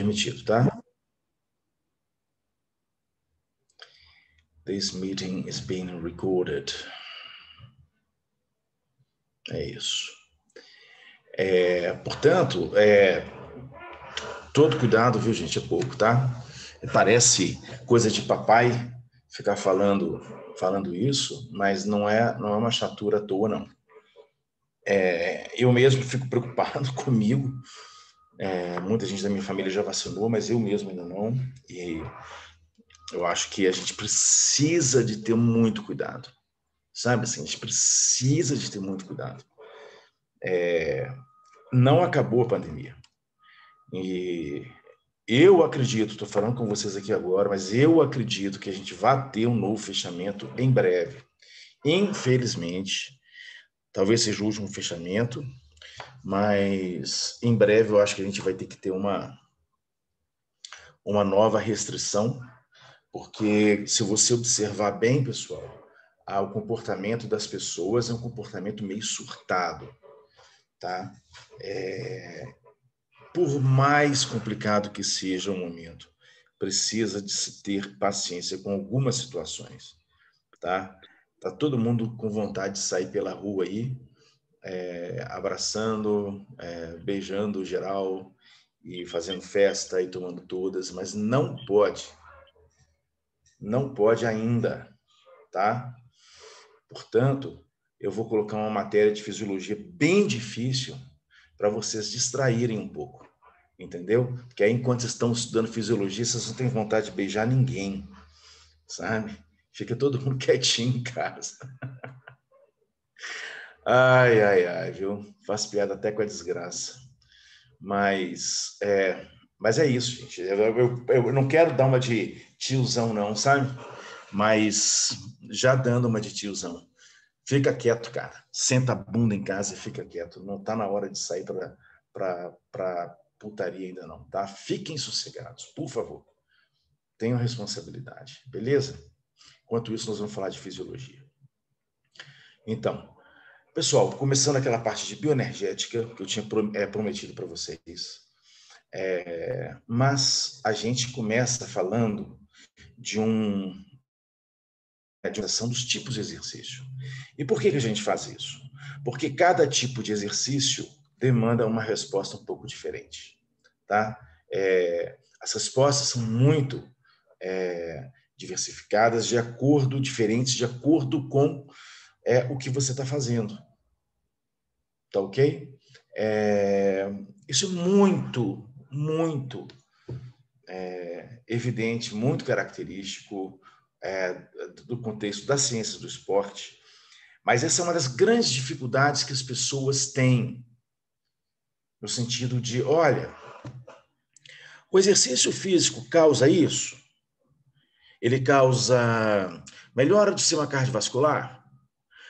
Permitido, tá? This meeting is being recorded. É isso. Portanto, todo cuidado, viu, gente? É pouco, tá? Parece coisa de papai ficar falando isso, mas não é uma chatura à toa, não. Eu mesmo fico preocupado comigo. Muita gente da minha família já vacinou, mas eu mesmo ainda não. E eu acho que a gente precisa de ter muito cuidado. Sabe assim, a gente precisa de ter muito cuidado. Não acabou a pandemia. E eu acredito, estou falando com vocês aqui agora, mas eu acredito que a gente vai ter um novo fechamento em breve. Infelizmente, talvez seja o último fechamento, mas em breve eu acho que a gente vai ter que ter uma nova restrição, porque se você observar bem, pessoal, o comportamento das pessoas é um comportamento meio surtado, tá? Por mais complicado que seja o momento, precisa de se ter paciência com algumas situações, tá? Tá todo mundo com vontade de sair pela rua aí, abraçando, beijando geral e fazendo festa e tomando todas, mas não pode ainda, tá? Portanto, eu vou colocar uma matéria de fisiologia bem difícil para vocês distraírem um pouco, entendeu? Porque aí, enquanto vocês estão estudando fisiologia, vocês não têm vontade de beijar ninguém, sabe? Fica todo mundo quietinho em casa. Ai, viu? Faço piada até com a desgraça. Mas é isso, gente. Eu não quero dar uma de tiozão, não, sabe? Mas já dando uma de tiozão. Fica quieto, cara. Senta a bunda em casa e fica quieto. Não tá na hora de sair para putaria ainda não, tá? Fiquem sossegados, por favor. Tenham responsabilidade, beleza? Enquanto isso, nós vamos falar de fisiologia. Então, pessoal, começando aquela parte de bioenergética que eu tinha prometido para vocês, mas a gente começa falando de uma ação dos tipos de exercício. E por que a gente faz isso? Porque cada tipo de exercício demanda uma resposta um pouco diferente, tá? As respostas são muito diversificadas, diferentes de acordo com o que você está fazendo. Tá ok? Isso é muito, muito evidente, muito característico do contexto das ciências do esporte, mas essa é uma das grandes dificuldades que as pessoas têm, no sentido de, olha, o exercício físico causa isso? Ele causa melhora do sistema cardiovascular?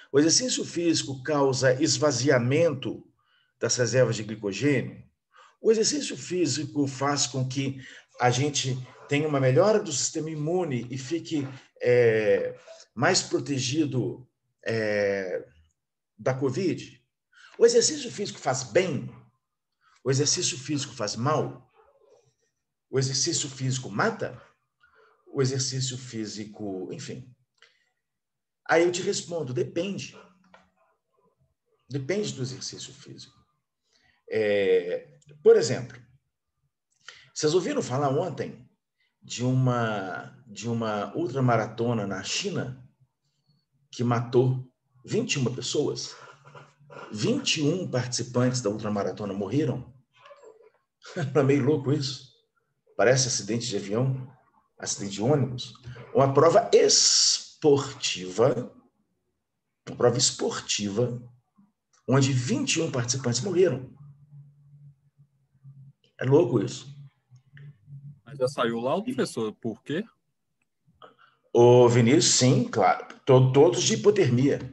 O exercício físico causa esvaziamento das reservas de glicogênio? O exercício físico faz com que a gente tenha uma melhora do sistema imune e fique mais protegido da Covid? O exercício físico faz bem? O exercício físico faz mal? O exercício físico mata? O exercício físico, enfim. Aí eu te respondo, depende. Depende do exercício físico. Por exemplo, vocês ouviram falar ontem de uma ultramaratona na China que matou 21 pessoas? 21 participantes da ultramaratona morreram? Não é meio louco isso? Parece acidente de avião, acidente de ônibus. Uma prova esportiva, onde 21 participantes morreram. É louco isso. Mas já saiu lá o professor, por quê? Ô, Vinícius, sim, claro. Todos de hipotermia.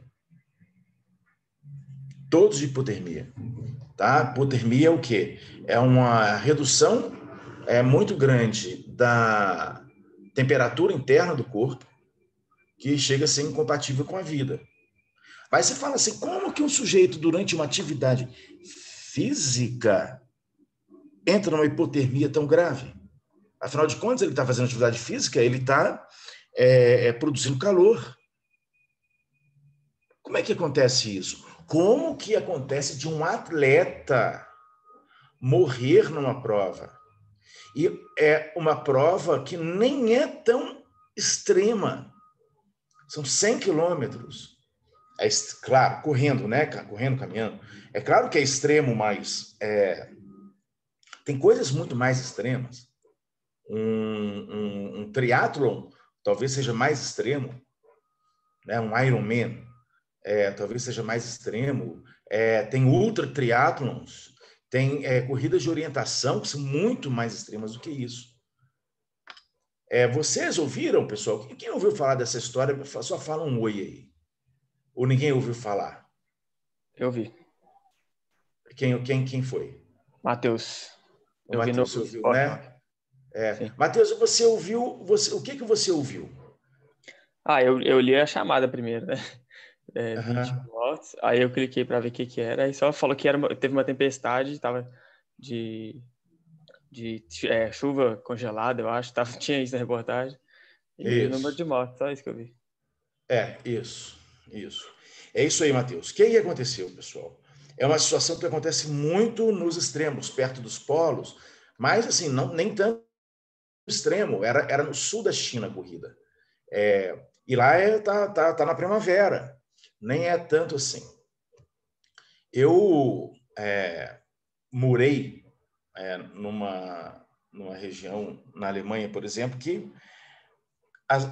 Todos de hipotermia. Tá? Hipotermia é o quê? É uma redução muito grande da temperatura interna do corpo, que chega a ser incompatível com a vida. Mas você fala assim, como que um sujeito, durante uma atividade física, entra numa hipotermia tão grave? Afinal de contas, ele está fazendo atividade física, ele está produzindo calor. Como é que acontece isso? Como que acontece de um atleta morrer numa prova? E é uma prova que nem é tão extrema. São 100 quilômetros. Claro, correndo, né? Correndo, caminhando. É claro que é extremo, mas tem coisas muito mais extremas. Um triatlon talvez seja mais extremo, né? Um Ironman talvez seja mais extremo. Tem ultra triatlons, tem corridas de orientação que são muito mais extremas do que isso. Vocês ouviram, pessoal? Quem ouviu falar dessa história, só fala um oi aí. Ou ninguém ouviu falar? Eu vi. Quem foi? Matheus. O Eu vi no Matheus, você ouviu, Sport. né? Sim. Matheus, você ouviu? O que você ouviu? Eu li a chamada primeiro, né? 20 Uhum. volts. Aí eu cliquei para ver o que era. Aí só falou que teve uma tempestade, tava de chuva congelada, eu acho. Tinha isso na reportagem. E o número Isso. de mortes, só isso que eu vi. Isso. É isso aí, Matheus. O que aconteceu, pessoal? É uma situação que acontece muito nos extremos, perto dos polos, mas assim, nem tanto extremo. Era no sul da China a corrida. E lá tá na primavera. Nem é tanto assim. Eu morei numa região na Alemanha, por exemplo, que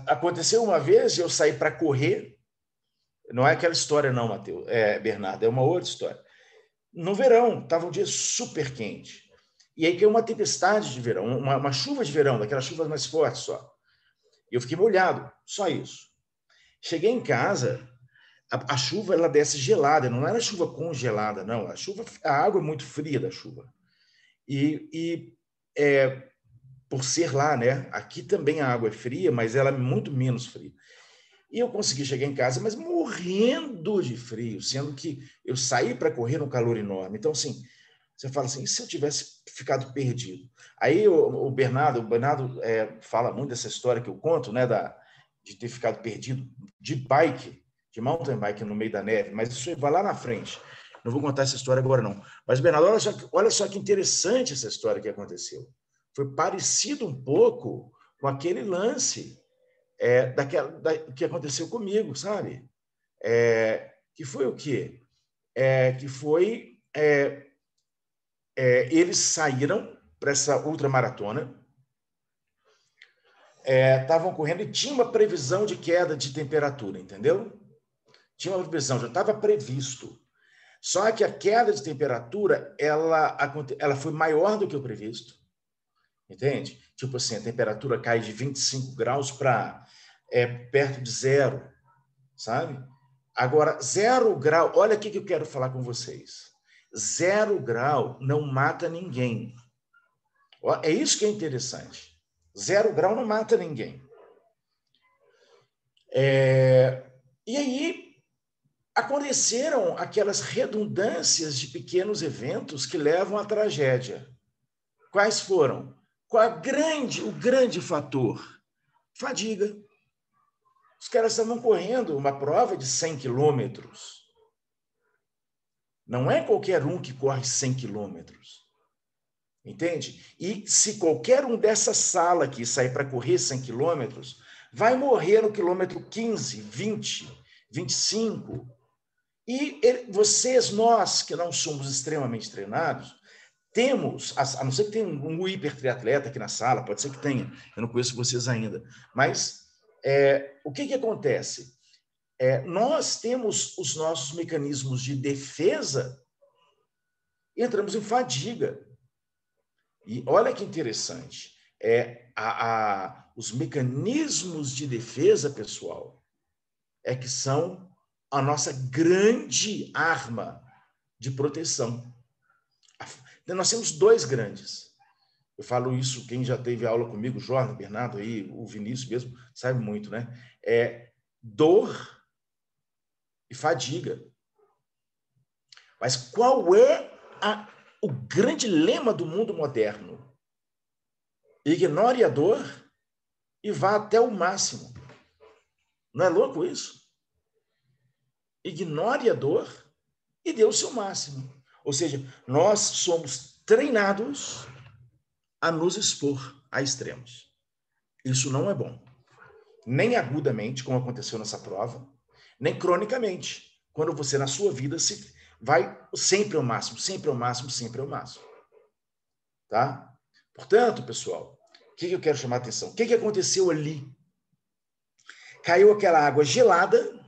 aconteceu uma vez eu saí para correr. Não é aquela história, não, Matheus, Bernardo, é uma outra história. No verão, estava um dia super quente. E aí caiu uma tempestade de verão, uma chuva de verão, daquelas chuvas mais fortes só. E eu fiquei molhado, só isso. Cheguei em casa, a chuva ela desce gelada, não era chuva congelada, não. A água é muito fria da chuva. Por ser lá, né? Aqui também a água é fria, mas ela é muito menos fria. E eu consegui chegar em casa, mas morrendo de frio, sendo que eu saí para correr num calor enorme. Então, assim, você fala assim, e se eu tivesse ficado perdido? Aí o Bernardo fala muito dessa história que eu conto, né, de ter ficado perdido de bike, de mountain bike no meio da neve, mas isso vai lá na frente. Não vou contar essa história agora, não. Mas, Bernardo, olha só que interessante essa história que aconteceu. Foi parecido um pouco com aquele lance que aconteceu comigo, sabe? Que foi o quê? Que foi... eles saíram para essa ultramaratona, estavam correndo e tinha uma previsão de queda de temperatura, entendeu? Tinha uma previsão, já estava previsto. Só que a queda de temperatura, ela foi maior do que o previsto, entende? Tipo assim, a temperatura cai de 25 graus para perto de zero, sabe? Agora, 0 grau, olha aqui que eu quero falar com vocês. 0 grau não mata ninguém. É isso que é interessante. 0 grau não mata ninguém. E aí aconteceram aquelas redundâncias de pequenos eventos que levam à tragédia. Quais foram? Qual o grande fator? Fadiga. Os caras estavam correndo uma prova de 100 quilômetros. Não é qualquer um que corre 100 quilômetros. Entende? E se qualquer um dessa sala aqui sair para correr 100 quilômetros, vai morrer no quilômetro 15, 20, 25. E nós que não somos extremamente treinados, temos, a não ser que tenha um hipertriatleta aqui na sala, pode ser que tenha, eu não conheço vocês ainda, mas o que acontece? Nós temos os nossos mecanismos de defesa e entramos em fadiga. E olha que interessante, os mecanismos de defesa, pessoal, que são a nossa grande arma de proteção. Nós temos dois grandes. Eu falo isso, quem já teve aula comigo, o Jorge, o Bernardo, aí, o Vinícius mesmo, sabe muito, né? Dor e fadiga. Mas qual é o grande lema do mundo moderno. Ignore a dor e vá até o máximo. Não é louco isso? Ignore a dor e dê o seu máximo. Ou seja, nós somos treinados a nos expor a extremos. Isso não é bom. Nem agudamente, como aconteceu nessa prova, nem cronicamente, quando você na sua vida se vai sempre ao máximo, sempre ao máximo, sempre ao máximo. Tá? Portanto, pessoal, o que eu quero chamar a atenção? O que aconteceu ali? Caiu aquela água gelada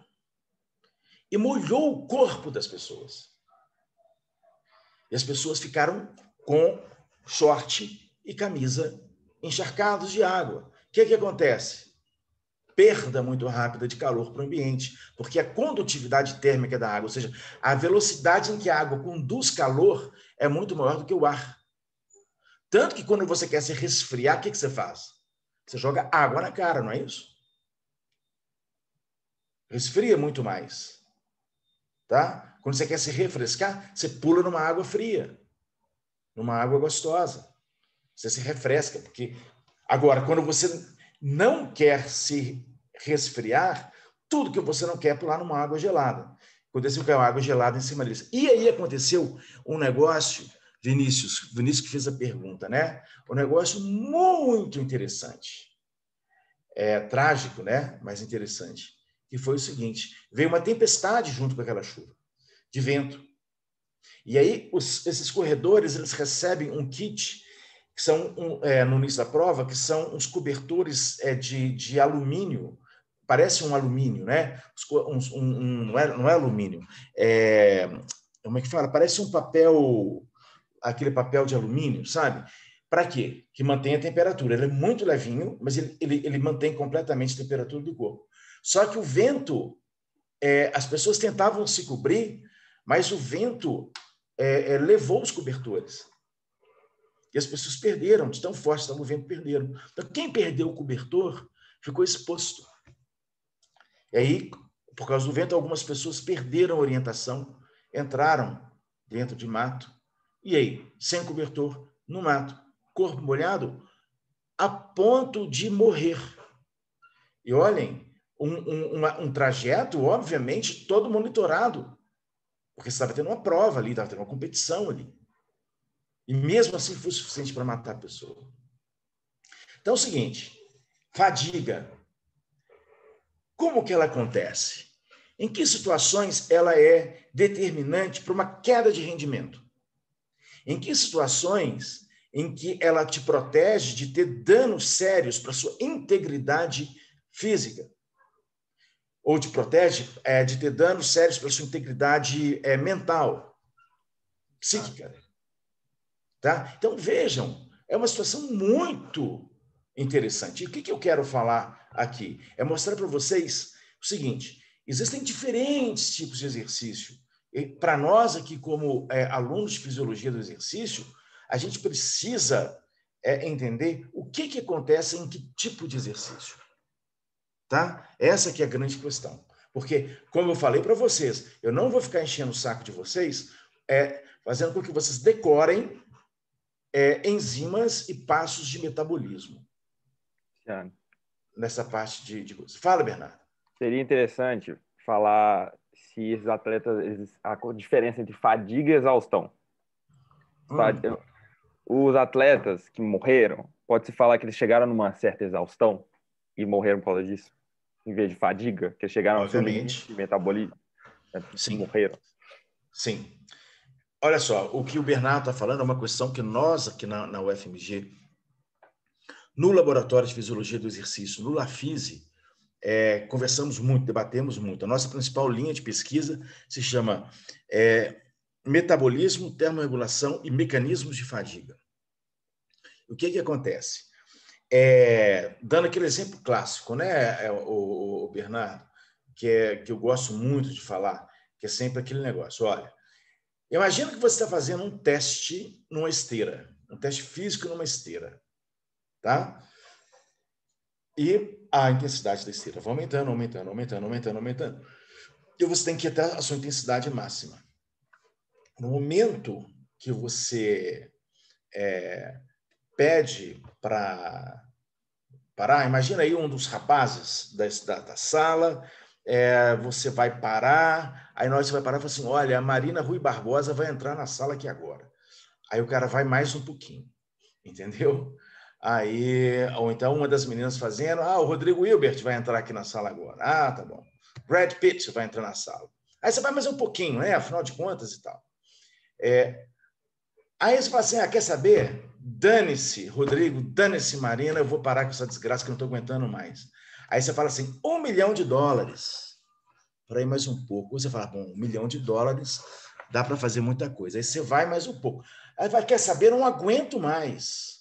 e molhou o corpo das pessoas. E as pessoas ficaram com short e camisa encharcados de água. O que acontece? Perda muito rápida de calor para o ambiente, porque a condutividade térmica da água, ou seja, a velocidade em que a água conduz calor é muito maior do que o ar. Tanto que quando você quer se resfriar, o que você faz? Você joga água na cara, não é isso? Resfria muito mais. Tá? Quando você quer se refrescar, você pula numa água fria, numa água gostosa. Você se refresca, porque... Agora, quando você não quer se resfriar, tudo que você não quer é pular numa água gelada. Aconteceu que é uma água gelada em cima deles. E aí aconteceu um negócio, Vinícius que fez a pergunta, né? Um negócio muito interessante. Trágico, né? Mas interessante. Que foi o seguinte, veio uma tempestade junto com aquela chuva, de vento. E aí esses corredores, eles recebem um kit, que são, no início da prova, que são uns cobertores de alumínio, parece um alumínio, né? Não é alumínio, como é que fala? Parece um papel, aquele papel de alumínio, sabe? Para quê? Que mantém a temperatura. Ele é muito levinho, mas ele mantém completamente a temperatura do corpo. Só que o vento, as pessoas tentavam se cobrir, mas o vento levou os cobertores. E as pessoas perderam, de tão forte estava o vento, perderam. Então, quem perdeu o cobertor ficou exposto. E aí, por causa do vento, algumas pessoas perderam a orientação, entraram dentro de mato, e aí, sem cobertor, no mato, corpo molhado, a ponto de morrer. E olhem, um trajeto, obviamente, todo monitorado, porque estava tendo uma prova ali, estava tendo uma competição ali. E mesmo assim foi suficiente para matar a pessoa. Então é o seguinte, fadiga. Como que ela acontece? Em que situações ela é determinante para uma queda de rendimento? Em que situações em que ela te protege de ter danos sérios para a sua integridade física? Ou te protege de ter danos sérios para a sua integridade mental, psíquica? Tá? Então, vejam, é uma situação muito interessante. E o que eu quero falar aqui? É mostrar para vocês o seguinte, existem diferentes tipos de exercício. Para nós aqui, como alunos de fisiologia do exercício, a gente precisa entender o que acontece em que tipo de exercício. Tá? Essa que é a grande questão. Porque, como eu falei para vocês, eu não vou ficar enchendo o saco de vocês, fazendo com que vocês decorem enzimas e passos de metabolismo. Nessa parte de coisa. Fala, Bernardo. Seria interessante falar se esses atletas, a diferença entre fadiga e exaustão. Os atletas que morreram, pode-se falar que eles chegaram numa certa exaustão e morreram por causa disso, em vez de fadiga, que eles chegaram ao seu limite de metabolismo e morreram. Sim. Olha só, o que o Bernardo está falando é uma questão que nós, aqui na UFMG, no Laboratório de Fisiologia do Exercício, no LaFise, conversamos muito, debatemos muito. A nossa principal linha de pesquisa se chama Metabolismo, Termorregulação e Mecanismos de Fadiga. O que acontece? Dando aquele exemplo clássico, né, o Bernardo, que eu gosto muito de falar, que é sempre aquele negócio, olha, imagina que você está fazendo um teste numa esteira, um teste físico numa esteira, tá? E a intensidade da esteira vai aumentando, aumentando, aumentando, aumentando, aumentando. E você tem que ir até a sua intensidade máxima. No momento que você pede para parar, imagina aí um dos rapazes da sala, você vai parar, aí nós vai parar e fala assim, olha, a Marina Rui Barbosa vai entrar na sala aqui agora. Aí o cara vai mais um pouquinho, entendeu? Aí, ou então uma das meninas fazendo, o Rodrigo Hilbert vai entrar aqui na sala agora. Ah, tá bom. Brad Pitt vai entrar na sala. Aí você vai mais um pouquinho, né? Afinal de contas e tal. Aí você fala assim, quer saber? Dane-se, Rodrigo, dane-se, Marina, eu vou parar com essa desgraça que eu não estou aguentando mais. Aí você fala assim, $1 milhão. Para ir mais um pouco. Você fala, bom, $1 milhão dá para fazer muita coisa. Aí você vai mais um pouco. Aí vai, quer saber? Não aguento mais.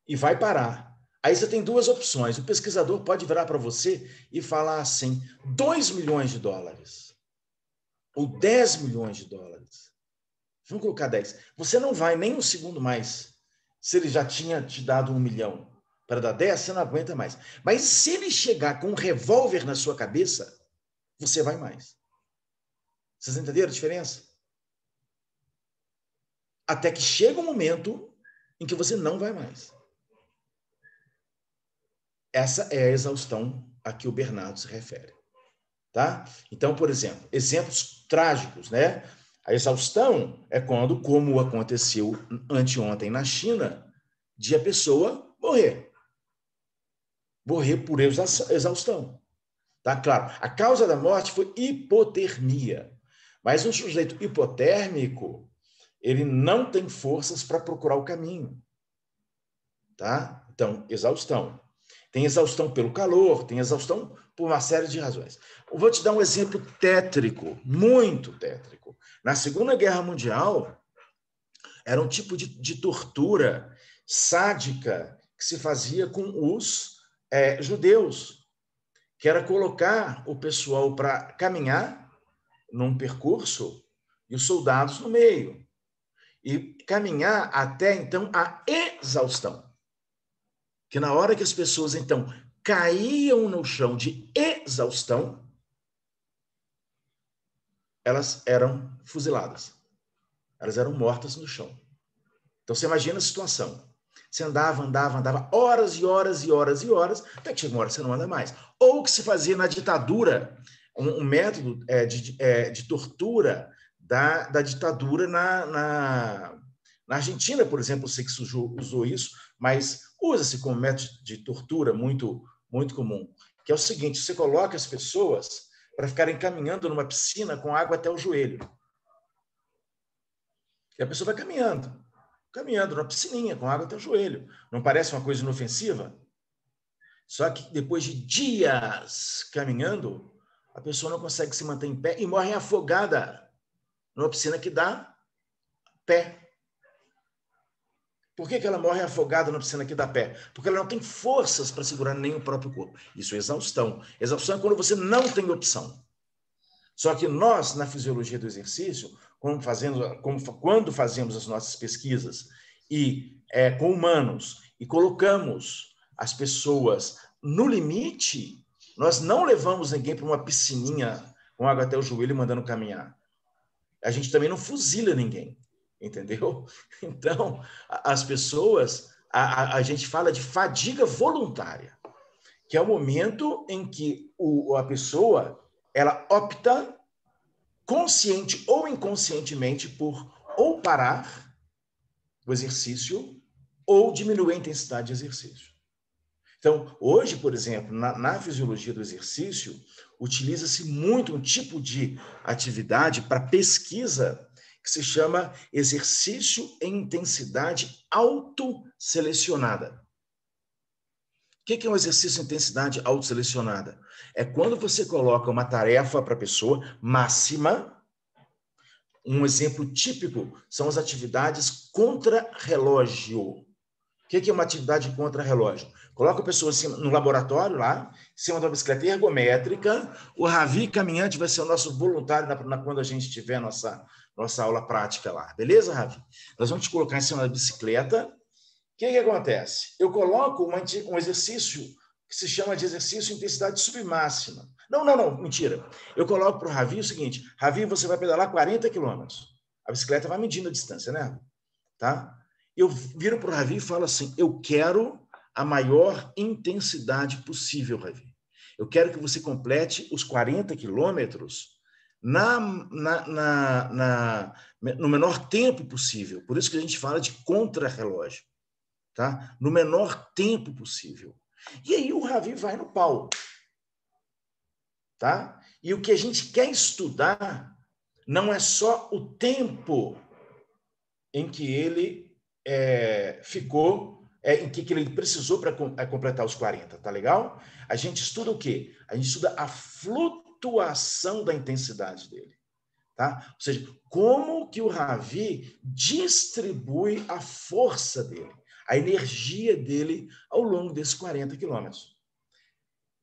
E vai parar. Aí você tem duas opções. O pesquisador pode virar para você e falar assim, $2 milhões ou $10 milhões. Vamos colocar 10. Você não vai nem um segundo mais. Se ele já tinha te dado 1 milhão para dar 10, você não aguenta mais. Mas se ele chegar com um revólver na sua cabeça, você vai mais. Vocês entenderam a diferença? Até que chega um momento em que você não vai mais. Essa é a exaustão a que o Bernardo se refere. Tá? Então, por exemplo, exemplos trágicos, né? A exaustão é quando, como aconteceu anteontem na China, de a pessoa morrer. Morrer por exaustão. Tá claro, a causa da morte foi hipotermia. Mas um sujeito hipotérmico, ele não tem forças para procurar o caminho. Tá? Então, exaustão. Tem exaustão pelo calor, tem exaustão por uma série de razões. Eu vou te dar um exemplo tétrico, muito tétrico. Na Segunda Guerra Mundial, era um tipo de tortura sádica que se fazia com os judeus, que era colocar o pessoal para caminhar num percurso e os soldados no meio. E caminhar até, então, a exaustão. Que na hora que as pessoas, então, caíam no chão de exaustão, elas eram fuziladas. Elas eram mortas no chão. Então, você imagina a situação. Você andava, horas e horas e horas e horas, até que chega uma hora que você não anda mais. Ou o que se fazia na ditadura, um método de tortura da ditadura na Argentina, por exemplo, eu sei que usou isso, mas usa-se como método de tortura muito, muito comum, que é o seguinte, você coloca as pessoas para ficarem caminhando numa piscina com água até o joelho. E a pessoa vai caminhando numa piscininha com água até o joelho. Não parece uma coisa inofensiva? Só que depois de dias caminhando, a pessoa não consegue se manter em pé e morre afogada numa piscina que dá pé. Por que ela morre afogada na piscina que dá pé? Porque ela não tem forças para segurar nem o próprio corpo. Isso é exaustão. Exaustão é quando você não tem opção. Só que nós, na fisiologia do exercício, quando fazemos as nossas pesquisas com humanos e colocamos as pessoas no limite, nós não levamos ninguém para uma piscininha com água até o joelho e mandando caminhar. A gente também não fuzila ninguém. Entendeu? Então, as pessoas, a gente fala de fadiga voluntária, que é o momento em que a pessoa ela opta consciente ou inconscientemente por ou parar o exercício ou diminuir a intensidade de exercício. Então, hoje, por exemplo, na fisiologia do exercício, utiliza-se muito um tipo de atividade para pesquisa que se chama exercício em intensidade autoselecionada. O que é um exercício em intensidade autoselecionada? É quando você coloca uma tarefa para a pessoa máxima. Um exemplo típico são as atividades contra-relógio. O que é uma atividade contra-relógio? Coloca a pessoa no laboratório lá, em cima de uma bicicleta ergométrica, o Ravi caminhante vai ser o nosso voluntário quando a gente tiver nossa aula prática lá. Beleza, Ravi? Nós vamos te colocar em cima da bicicleta. O que acontece? Eu coloco um exercício que se chama de exercício em intensidade submáxima. Não, mentira. Eu coloco para o Ravi o seguinte, Ravi, você vai pedalar 40 quilômetros. A bicicleta vai medindo a distância, né? Tá? Eu viro para o Ravi e falo assim, eu quero a maior intensidade possível, Ravi. Eu quero que você complete os 40 quilômetros no menor tempo possível. Por isso que a gente fala de contrarrelógio. Tá? No menor tempo possível. E aí o Ravi vai no pau. Tá? E o que a gente quer estudar não é só o tempo em que ele ficou, em que ele precisou para completar os 40, tá legal? A gente estuda o quê? A gente estuda a flutuação da intensidade dele. Tá? Ou seja, como que o Ravi distribui a força dele, a energia dele ao longo desses 40 quilômetros.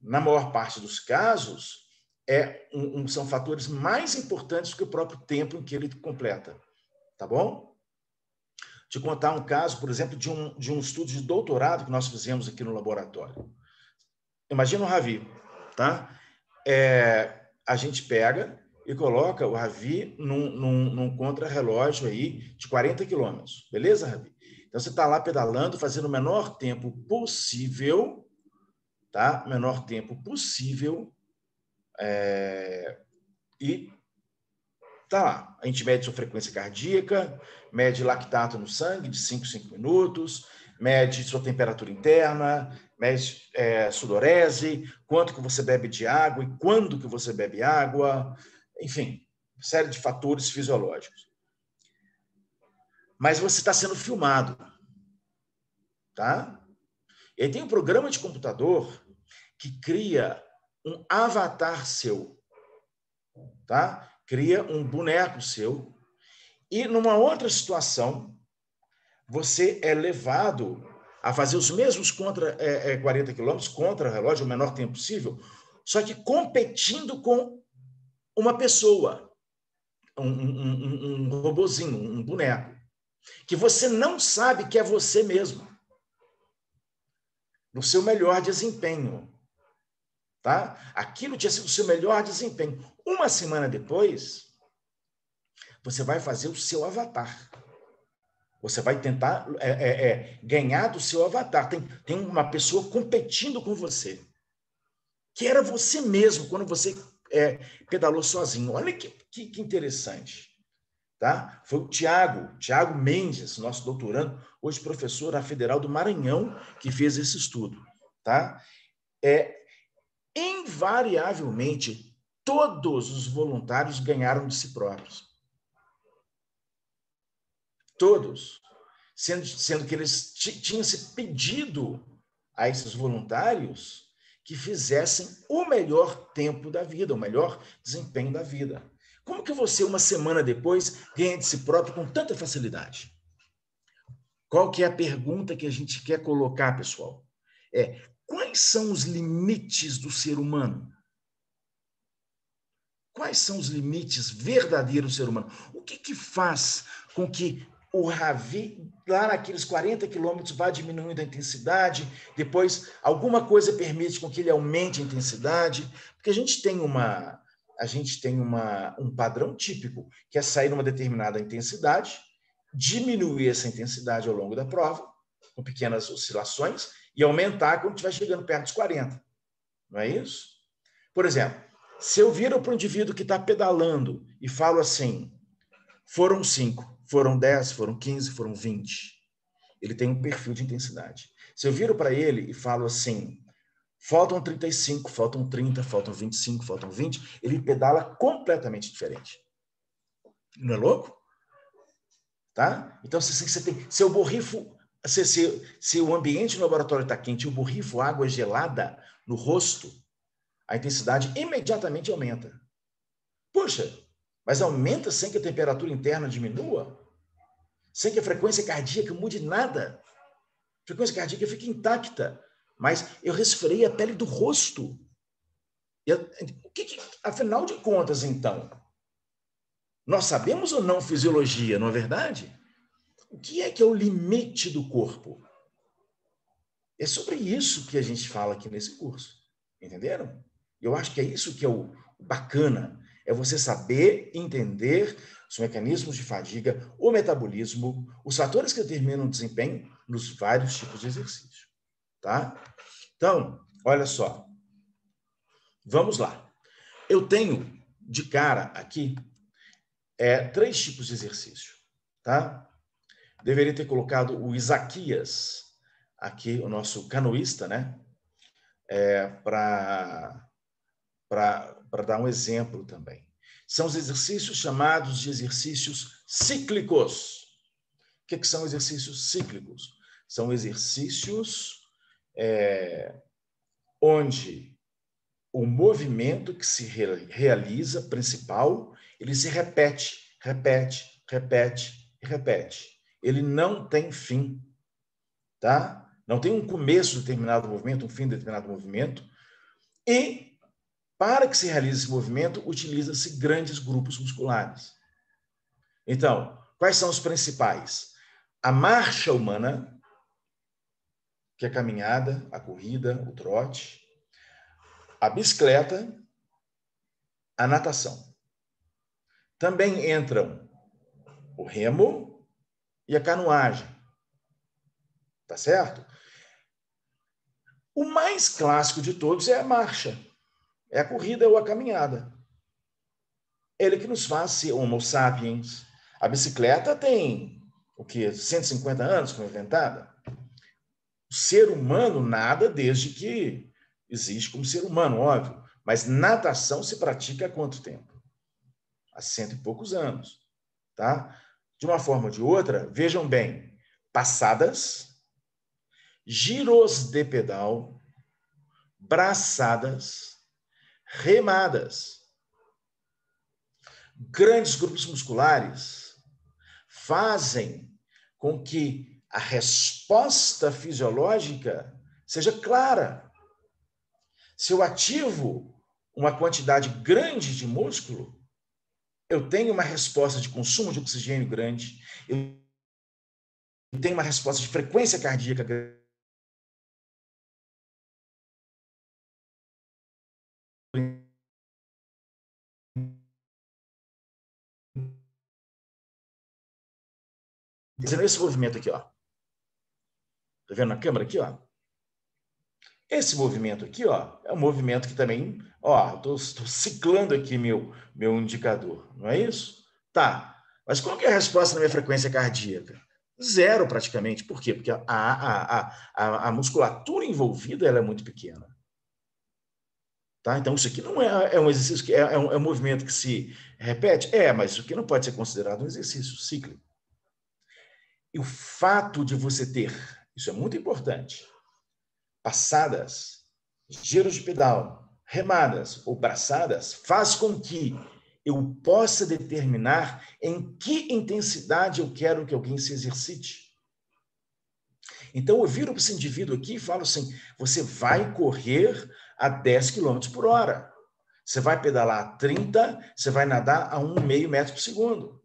Na maior parte dos casos, são fatores mais importantes do que o próprio tempo em que ele completa. Tá bom? Te contar um caso, por exemplo, de um estudo de doutorado que nós fizemos aqui no laboratório. Imagina o Ravi, tá? A gente pega e coloca o Ravi num contrarrelógio aí de 40 quilômetros. Beleza, Ravi? Então, você está lá pedalando, fazendo o menor tempo possível, tá? Menor tempo possível. E tá lá. A gente mede sua frequência cardíaca, mede lactato no sangue de 5 minutos, mede sua temperatura interna, mede sudorese, quanto que você bebe de água e quando que você bebe água, enfim, série de fatores fisiológicos. Mas você está sendo filmado, tá? E aí tem um programa de computador que cria um avatar seu, tá? Cria um boneco seu e numa outra situação você é levado a fazer os mesmos 40 quilômetros contra o relógio, o menor tempo possível, só que competindo com uma pessoa, um robozinho, um boneco, que você não sabe que é você mesmo, no seu melhor desempenho. Tá? Aquilo tinha sido o seu melhor desempenho. Uma semana depois, você vai fazer o seu avatar. Você vai tentar ganhar do seu avatar. Tem uma pessoa competindo com você, que era você mesmo quando você pedalou sozinho. Olha que interessante. Tá? Foi o Tiago Mendes, nosso doutorando, hoje professor na Federal do Maranhão, que fez esse estudo. Tá? Invariavelmente, todos os voluntários ganharam de si próprios. Todos. Sendo que eles tinham se pedido a esses voluntários que fizessem o melhor tempo da vida, o melhor desempenho da vida. Como que você, uma semana depois, ganha de si próprio com tanta facilidade? Qual que é a pergunta que a gente quer colocar, pessoal? Quais são os limites do ser humano? Quais são os limites verdadeiros do ser humano? O que faz com que o Ravi, lá naqueles 40 quilômetros, vá diminuindo a intensidade, depois alguma coisa permite com que ele aumente a intensidade? Porque a gente tem um padrão típico, que é sair numa determinada intensidade, diminuir essa intensidade ao longo da prova, com pequenas oscilações, e aumentar quando estiver chegando perto dos 40. Não é isso? Por exemplo, se eu viro para o indivíduo que está pedalando e falo assim, foram 5, foram 10, foram 15, foram 20. Ele tem um perfil de intensidade. Se eu viro para ele e falo assim, faltam 35, faltam 30, faltam 25, faltam 20, ele pedala completamente diferente. Não é louco? Tá? Então, se eu borrifo, se o ambiente no laboratório está quente e eu borrifo água gelada no rosto, a intensidade imediatamente aumenta. Puxa, mas aumenta sem que a temperatura interna diminua? Sem que a frequência cardíaca mude nada? A frequência cardíaca fica intacta, mas eu resfriei a pele do rosto. Afinal de contas, então, nós sabemos ou não fisiologia, não é verdade? O que é o limite do corpo? É sobre isso que a gente fala aqui nesse curso. Entenderam? Eu acho que é isso que é o bacana, É você saber entender os mecanismos de fadiga, o metabolismo, os fatores que determinam o desempenho nos vários tipos de exercício. Tá? Então, olha só. Vamos lá. Eu tenho de cara aqui 3 tipos de exercício. Tá? Deveria ter colocado o Isaquias aqui, o nosso canoísta, né? Para dar um exemplo também. São os exercícios chamados de exercícios cíclicos. O que são exercícios cíclicos? São exercícios onde o movimento que se realiza, principal, ele se repete, repete, repete e repete. Ele não tem fim, tá? Não tem um começo de determinado movimento, um fim de determinado movimento. E, para que se realize esse movimento, utiliza-se grandes grupos musculares. Então, quais são os principais? A marcha humana, que é a caminhada, a corrida, o trote, a bicicleta, a natação. Também entram o remo e a canoagem. Tá certo? O mais clássico de todos é a marcha. É a corrida ou a caminhada. Ele que nos faz ser Homo sapiens. A bicicleta tem, 150 anos que foi inventada? O ser humano nada desde que existe como ser humano, óbvio. Mas natação se pratica há quanto tempo? Há 100 e poucos anos. Tá? De uma forma ou de outra, vejam bem, passadas, giros de pedal, braçadas, remadas. Grandes grupos musculares fazem com que a resposta fisiológica seja clara. Se eu ativo uma quantidade grande de músculo, eu tenho uma resposta de consumo de oxigênio grande, eu tenho uma resposta de frequência cardíaca grande. Esse movimento aqui, ó. Tá vendo na câmera aqui, ó? Esse movimento aqui, ó, é um movimento que também, ó, estou ciclando aqui meu indicador, não é isso? Tá. Mas qual que é a resposta na minha frequência cardíaca? 0 praticamente. Por quê? Porque a musculatura envolvida ela é muito pequena. Tá? Então, isso aqui não é um exercício, que é um movimento que se repete? Mas isso aqui não pode ser considerado um exercício cíclico. E o fato de você ter, isso é muito importante, passadas, giros de pedal, remadas ou braçadas, faz com que eu possa determinar em que intensidade eu quero que alguém se exercite. Então, eu viro para esse indivíduo aqui e falo assim, você vai correr a 10 km por hora. Você vai pedalar a 30, você vai nadar a 1,5 metro por segundo.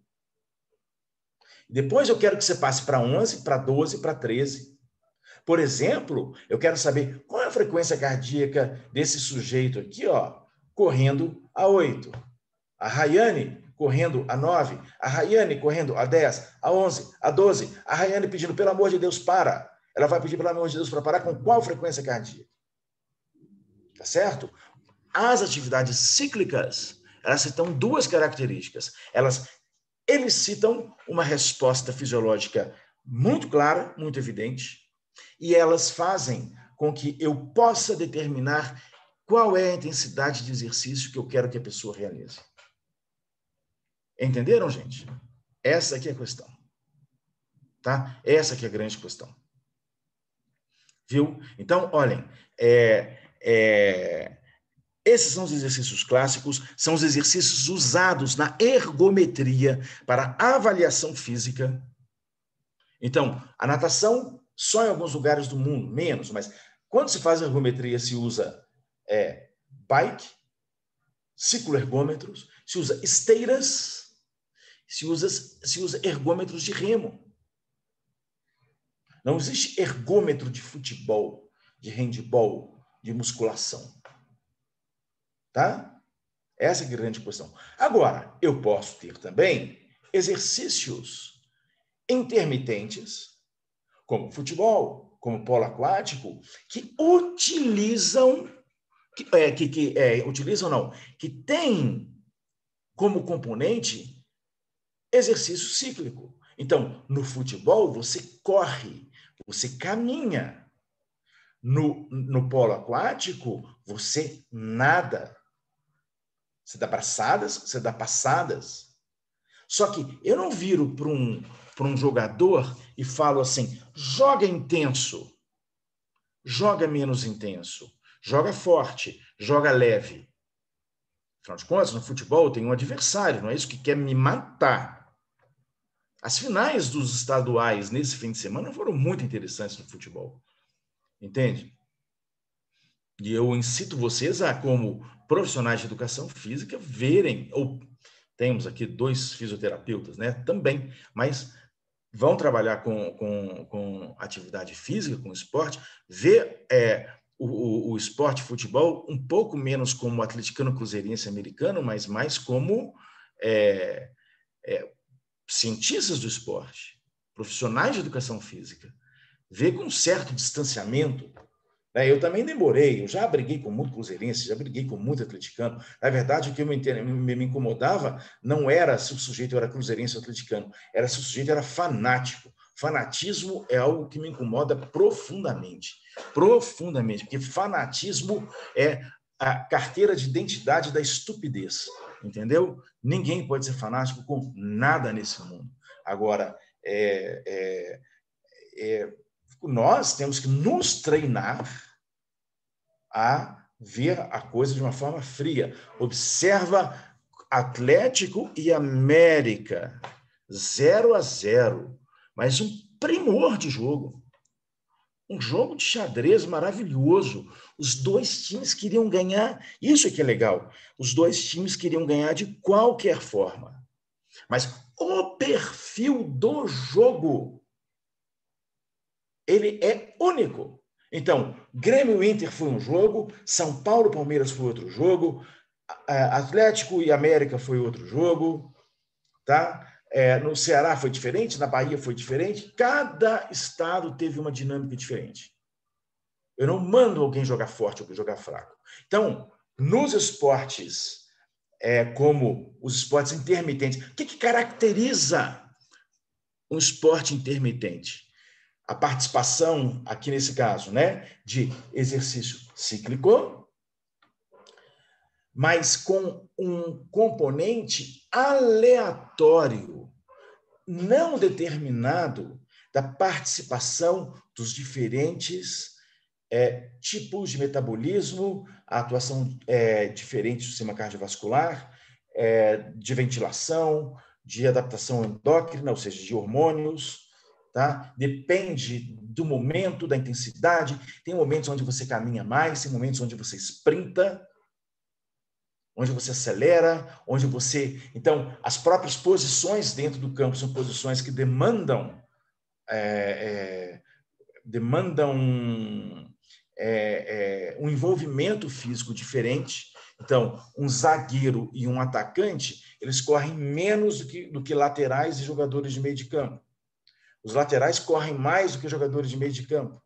Depois eu quero que você passe para 11, para 12, para 13. Por exemplo, eu quero saber qual é a frequência cardíaca desse sujeito aqui, ó, correndo a 8. A Rayane correndo a 9. A Rayane correndo a 10, a 11, a 12. A Rayane pedindo, pelo amor de Deus, para. Ela vai pedir, pelo amor de Deus, para parar com qual frequência cardíaca? Tá certo? As atividades cíclicas, elas citam 2 características. Elas elicitam uma resposta fisiológica muito clara, muito evidente, e elas fazem com que eu possa determinar qual é a intensidade de exercício que eu quero que a pessoa realize. Entenderam, gente? Essa aqui é a questão. Tá? Essa aqui é a grande questão. Viu? Então, olhem, esses são os exercícios clássicos, são os exercícios usados na ergometria para avaliação física. Então, a natação só em alguns lugares do mundo, menos, mas quando se faz ergometria se usa bike, cicloergômetros, se usa esteiras, se usa ergômetros de remo. Não existe ergômetro de futebol, de handebol, de musculação. Tá? Essa é a grande questão. Agora, eu posso ter também exercícios intermitentes, como futebol, como polo aquático, que utilizam, que tem como componente exercício cíclico. Então, no futebol, você corre, você caminha. No polo aquático, você nada. Você dá braçadas, você dá passadas. Só que eu não viro para um jogador e falo assim, joga intenso, joga menos intenso, joga forte, joga leve. Afinal de contas, no futebol tem um adversário, não é isso que quer me matar. As finais dos estaduais nesse fim de semana foram muito interessantes no futebol. Entende? E eu incito vocês a, como profissionais de educação física, verem, ou temos aqui 2 fisioterapeutas, né, também, mas vão trabalhar com atividade física, com esporte, ver o esporte futebol um pouco menos como atleticano, cruzeirense, americano, mas mais como cientistas do esporte, profissionais de educação física, ver com um certo distanciamento. Eu também demorei, eu já briguei com muito cruzeirense, já briguei com muito atleticano. Na verdade, o que me incomodava não era se o sujeito era cruzeirense ou atleticano, era se o sujeito era fanático. Fanatismo é algo que me incomoda profundamente, porque fanatismo é a carteira de identidade da estupidez, entendeu? Ninguém pode ser fanático com nada nesse mundo. Agora, nós temos que nos treinar a ver a coisa de uma forma fria. Observa Atlético e América, 0-0, mas um primor de jogo. Um jogo de xadrez maravilhoso. Os 2 times queriam ganhar. Isso é que é legal. Os 2 times queriam ganhar de qualquer forma. Mas o perfil do jogo, ele é único. Então, Grêmio e Inter foi um jogo, São Paulo e Palmeiras foi outro jogo, Atlético e América foi outro jogo, tá? No Ceará foi diferente, na Bahia foi diferente, cada estado teve uma dinâmica diferente. Eu não mando alguém jogar forte ou jogar fraco. Então, nos esportes, como os esportes intermitentes, o que caracteriza um esporte intermitente? A participação, aqui nesse caso, né, de exercício cíclico, mas com um componente aleatório, não determinado, da participação dos diferentes tipos de metabolismo, a atuação diferente do sistema cardiovascular, de ventilação, de adaptação endócrina, ou seja, de hormônios, tá? Depende do momento, da intensidade. Tem momentos onde você caminha mais, tem momentos onde você sprinta, onde você acelera, onde você... Então, as próprias posições dentro do campo são posições que demandam um envolvimento físico diferente. Então, um zagueiro e um atacante, eles correm menos do que laterais e jogadores de meio de campo. Os laterais correm mais do que jogadores de meio de campo,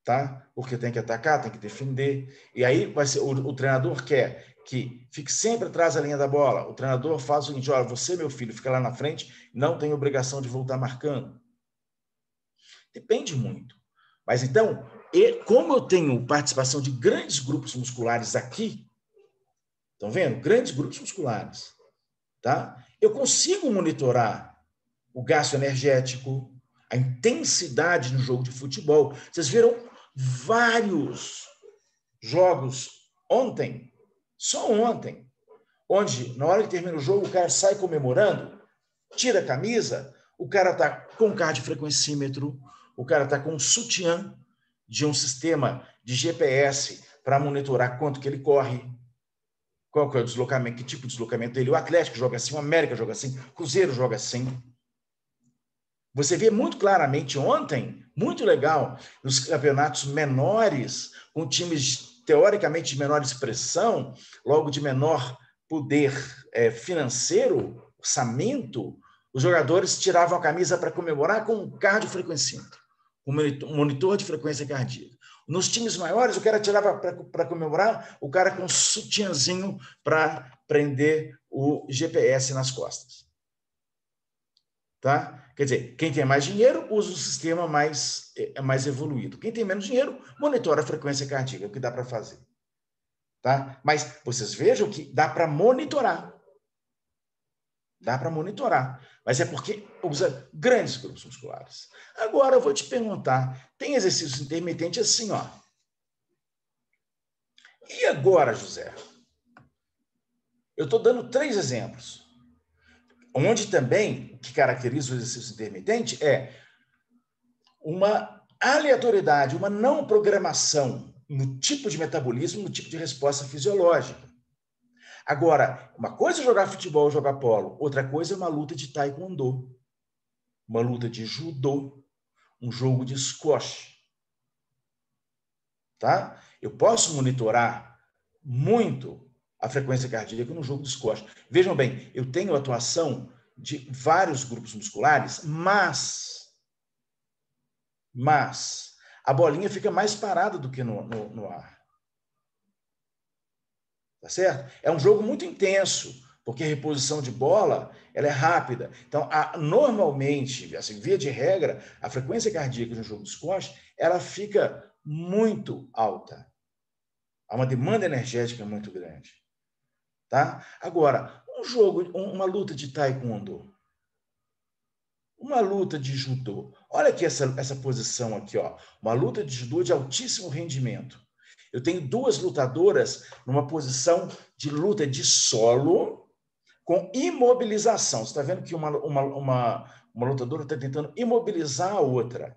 tá? Porque tem que atacar, tem que defender. E aí vai ser, o treinador quer que fique sempre atrás da linha da bola. O treinador faz o seguinte: olha, você, meu filho, fica lá na frente, não tem obrigação de voltar marcando. Depende muito. Mas então, como eu tenho participação de grandes grupos musculares aqui, estão vendo? Grandes grupos musculares, tá? Eu consigo monitorar o gasto energético, a intensidade no jogo de futebol. Vocês viram vários jogos ontem, só ontem, onde, na hora que termina o jogo, o cara sai comemorando, tira a camisa, o cara está com cardiofrequencímetro, o cara está com um sutiã de um sistema de GPS para monitorar quanto que ele corre, qual que é o deslocamento, que tipo de deslocamento dele. O Atlético joga assim, o América joga assim, o Cruzeiro joga assim. Você vê muito claramente ontem, muito legal, nos campeonatos menores, com times teoricamente de menor expressão, logo de menor poder financeiro, orçamento, os jogadores tiravam a camisa para comemorar com um cardiofrequencímetro, um monitor de frequência cardíaca. Nos times maiores, o cara tirava para comemorar, o cara com um sutiãzinho para prender o GPS nas costas. Tá? Quer dizer, quem tem mais dinheiro usa o sistema mais evoluído. Quem tem menos dinheiro monitora a frequência cardíaca, o que dá para fazer. Tá? Mas vocês vejam que dá para monitorar. Dá para monitorar. Mas é porque usa grandes grupos musculares. Agora eu vou te perguntar, tem exercício intermitente assim, ó. E agora, José? Eu estou dando 3 exemplos. Onde também o que caracteriza o exercício intermitente é uma aleatoriedade, uma não programação no tipo de metabolismo, no tipo de resposta fisiológica. Agora, uma coisa é jogar futebol, jogar polo, outra coisa é uma luta de taekwondo, uma luta de judô, um jogo de squash. Tá? Eu posso monitorar muito a frequência cardíaca no jogo de squash. Vejam bem, eu tenho atuação de vários grupos musculares, mas a bolinha fica mais parada do que no ar. Tá certo? É um jogo muito intenso, porque a reposição de bola ela é rápida. Então, normalmente, assim, via de regra, a frequência cardíaca no jogo de squash ela fica muito alta. Há uma demanda energética muito grande. Tá? Agora, uma luta de taekwondo, uma luta de judô. Olha aqui essa posição aqui, ó. Uma luta de judô de altíssimo rendimento. Eu tenho 2 lutadoras numa posição de luta de solo com imobilização. Você está vendo que uma lutadora está tentando imobilizar a outra.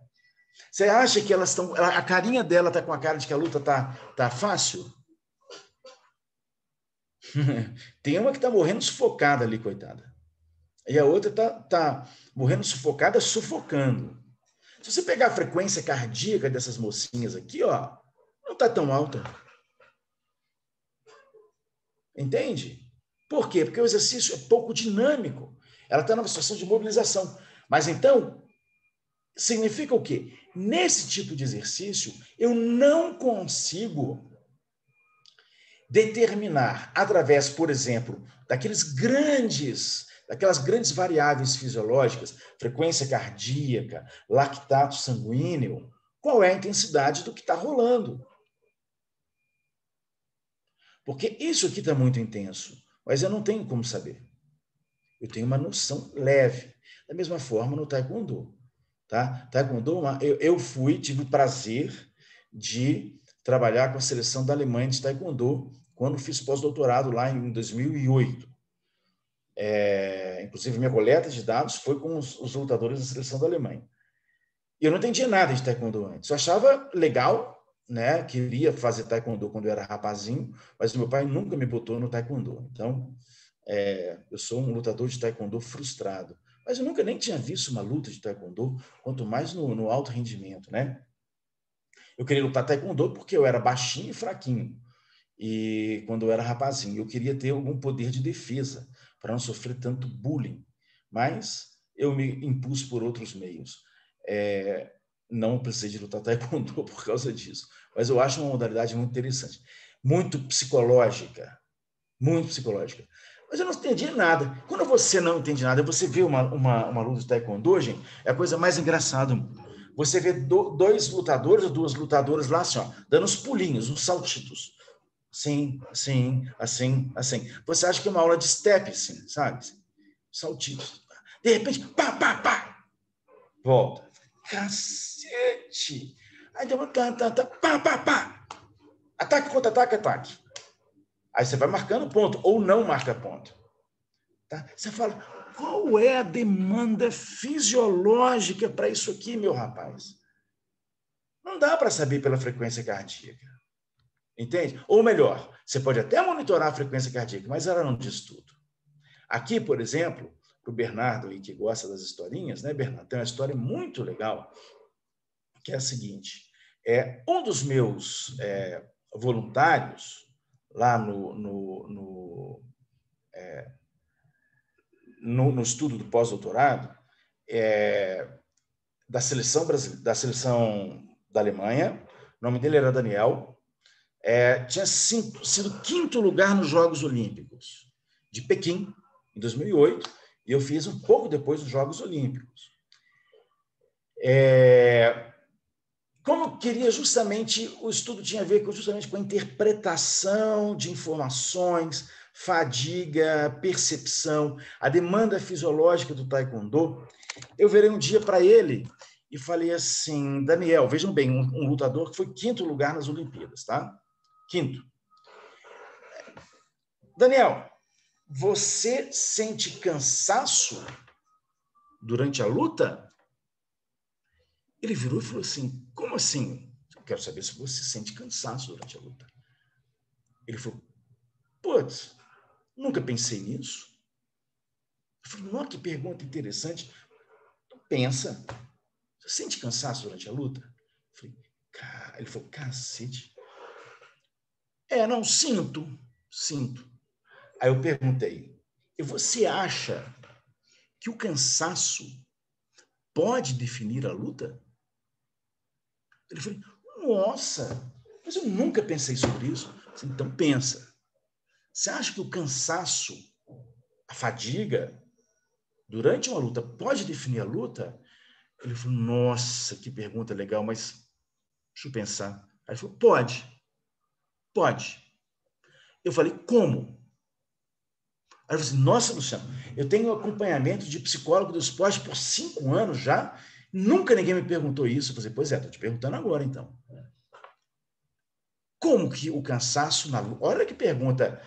Você acha que elas estão... A carinha dela está com a cara de que a luta tá fácil? Tem uma que está morrendo sufocada ali, coitada. E a outra tá morrendo sufocada, sufocando. Se você pegar a frequência cardíaca dessas mocinhas aqui, ó, não está tão alta. Entende? Por quê? Porque o exercício é pouco dinâmico. Ela está numa situação de mobilização. Mas então, significa o quê? Nesse tipo de exercício, eu não consigo determinar, através, por exemplo, daquelas grandes variáveis fisiológicas, frequência cardíaca, lactato sanguíneo, qual é a intensidade do que está rolando. Porque isso aqui está muito intenso, mas eu não tenho como saber. Eu tenho uma noção leve. Da mesma forma no taekwondo. Tá? Taekwondo, eu tive o prazer de trabalhar com a seleção da Alemanha de taekwondo quando fiz pós-doutorado lá em 2008. Inclusive, minha coleta de dados foi com os lutadores da seleção da Alemanha. E eu não entendia nada de taekwondo antes. Eu achava legal, né? Queria fazer taekwondo quando eu era rapazinho, mas o meu pai nunca me botou no taekwondo. Então, eu sou um lutador de taekwondo frustrado. Mas eu nunca nem tinha visto uma luta de taekwondo, quanto mais no alto rendimento, né? Eu queria lutar taekwondo porque eu era baixinho e fraquinho. E quando eu era rapazinho, eu queria ter algum poder de defesa para não sofrer tanto bullying. Mas eu me impus por outros meios. Não precisei de lutar taekwondo por causa disso. Mas eu acho uma modalidade muito interessante. Muito psicológica. Muito psicológica. Mas eu não entendi nada. Quando você não entende nada, você vê uma luta de taekwondo, gente, é a coisa mais engraçada. Você vê 2 lutadores ou 2 lutadoras lá, assim, ó, dando uns pulinhos, uns saltitos. Sim, assim, assim, assim. Você acha que é uma aula de step, assim, sabe? Saltitos. De repente, pá, pá, pá. Volta. Cacete! Aí deu pá, pá, pá. Ataque, contra-ataque, ataque. Aí você vai marcando ponto, ou não marca ponto. Tá? Você fala, qual é a demanda fisiológica para isso aqui, meu rapaz? Não dá para saber pela frequência cardíaca. Entende? Ou melhor, você pode até monitorar a frequência cardíaca, mas ela não diz tudo. Aqui, por exemplo, para o Bernardo, aí, que gosta das historinhas, né, Bernardo? Tem uma história muito legal, que é a seguinte. Um dos meus voluntários lá no estudo do pós-doutorado da seleção brasileira, da seleção da Alemanha. O nome dele era Daniel. Tinha sido 5º lugar nos Jogos Olímpicos de Pequim, em 2008, e eu fiz um pouco depois dos Jogos Olímpicos. Como eu queria justamente, o estudo tinha a ver justamente com a interpretação de informações, fadiga, percepção, a demanda fisiológica do taekwondo. Eu virei um dia para ele e falei assim: Daniel, vejam bem, um lutador que foi 5º lugar nas Olimpíadas, tá? 5º. Daniel, você sente cansaço durante a luta? Ele virou e falou assim: como assim? Eu quero saber se você sente cansaço durante a luta. Ele falou: putz, nunca pensei nisso. Eu falei: nossa, que pergunta interessante. Então, pensa, você sente cansaço durante a luta? Eu falei: ele falou: cacete. Não, sinto. Aí eu perguntei: e você acha que o cansaço pode definir a luta? Ele falou: nossa, mas eu nunca pensei sobre isso. Então pensa. Você acha que o cansaço, a fadiga, durante uma luta, pode definir a luta? Ele falou: nossa, que pergunta legal, mas deixa eu pensar. Aí ele falou: pode. Eu falei: como? Aí eu falei assim: nossa, Luciano, eu tenho acompanhamento de psicólogo do esporte por 5 anos já, nunca ninguém me perguntou isso. Eu falei: pois estou te perguntando agora, então. Como que o cansaço na luta... Olha que pergunta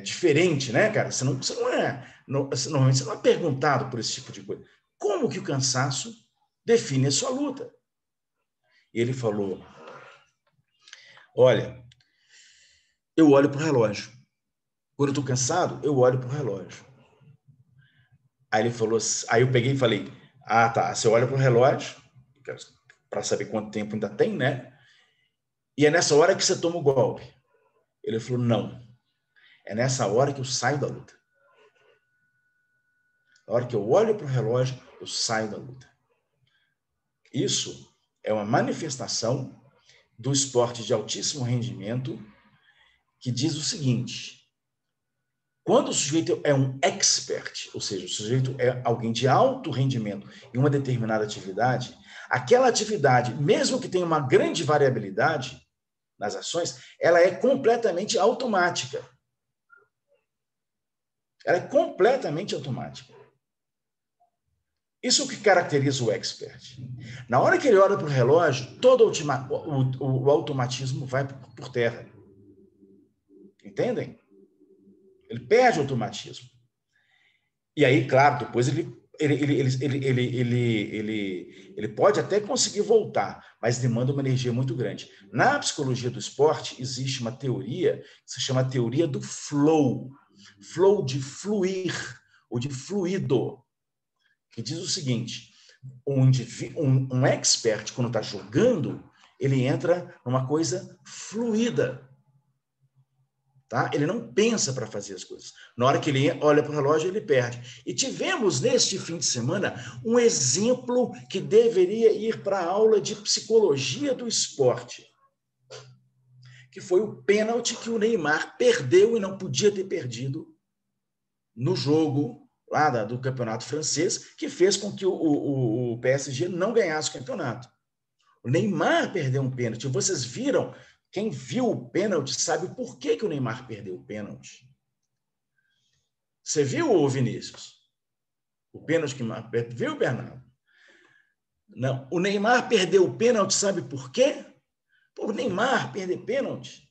diferente, né, cara? Normalmente você não é perguntado por esse tipo de coisa. Como que o cansaço define a sua luta? E ele falou: olha, eu olho para o relógio. Quando eu estou cansado, eu olho para o relógio. Aí ele falou, aí eu peguei e falei: ah, tá, você olha para o relógio para saber quanto tempo ainda tem, né? E é nessa hora que você toma o golpe. Ele falou: não, é nessa hora que eu saio da luta. Na hora que eu olho para o relógio, eu saio da luta. Isso é uma manifestação do esporte de altíssimo rendimento que diz o seguinte: quando o sujeito é um expert, ou seja, o sujeito é alguém de alto rendimento em uma determinada atividade, aquela atividade, mesmo que tenha uma grande variabilidade nas ações, ela é completamente automática. Ela é completamente automática. Isso é o que caracteriza o expert. Na hora que ele olha para o relógio, todo o automatismo vai por terra. Entendem? Ele perde o automatismo. E aí, claro, depois ele pode até conseguir voltar, mas demanda uma energia muito grande. Na psicologia do esporte, existe uma teoria que se chama teoria do flow. Flow de fluir, ou de fluido, que diz o seguinte: um expert, quando está jogando, ele entra numa coisa fluida. Tá? Ele não pensa para fazer as coisas. Na hora que ele olha para o relógio, ele perde. E tivemos, neste fim de semana, um exemplo que deveria ir para a aula de psicologia do esporte, que foi o pênalti que o Neymar perdeu e não podia ter perdido no jogo lá do campeonato francês, que fez com que o PSG não ganhasse o campeonato. O Neymar perdeu um pênalti. Vocês viram? Quem viu o pênalti sabe por que o Neymar perdeu o pênalti. Você viu, Vinícius? O pênalti que viu, Bernardo? Não. O Neymar perdeu o pênalti, sabe por quê? O Neymar perder pênalti.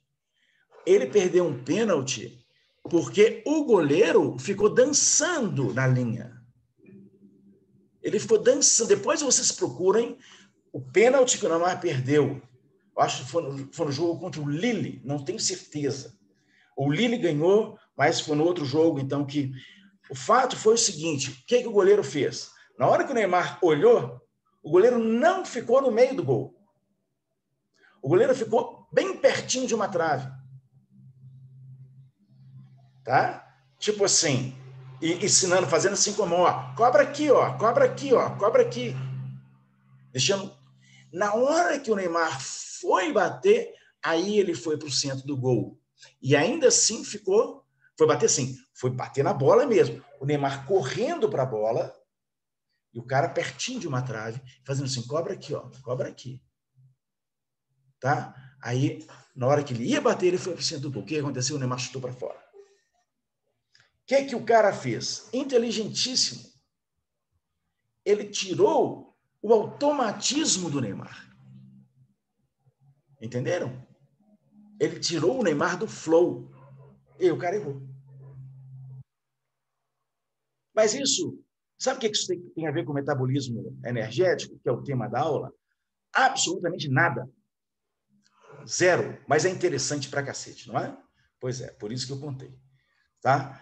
Ele perdeu um pênalti porque o goleiro ficou dançando na linha. Ele ficou dançando. Depois vocês procurem o pênalti que o Neymar perdeu. Eu acho que foi no jogo contra o Lille, não tenho certeza. O Lille ganhou, mas foi no outro jogo, então, que... O fato foi o seguinte: o que o goleiro fez? Na hora que o Neymar olhou, o goleiro não ficou no meio do gol. O goleiro ficou bem pertinho de uma trave. Tá? Tipo assim, ensinando, fazendo assim com a mão, ó, cobra aqui, ó, cobra aqui, ó, cobra aqui. Deixando. Na hora que o Neymar foi bater, aí ele foi para o centro do gol. E ainda assim ficou, foi bater sim, foi bater na bola mesmo. O Neymar correndo para a bola e o cara pertinho de uma trave, fazendo assim, cobra aqui, ó, cobra aqui. Tá? Aí, na hora que ele ia bater, ele foi para o centro do gol. O que aconteceu? O Neymar chutou para fora. O que o cara fez? Inteligentíssimo. Ele tirou o automatismo do Neymar. Entenderam? Ele tirou o Neymar do flow. E o cara errou. Mas isso, sabe o que isso tem a ver com metabolismo energético, que é o tema da aula? Absolutamente nada. Zero. Mas é interessante pra cacete, não é? Pois é, por isso que eu contei. Tá?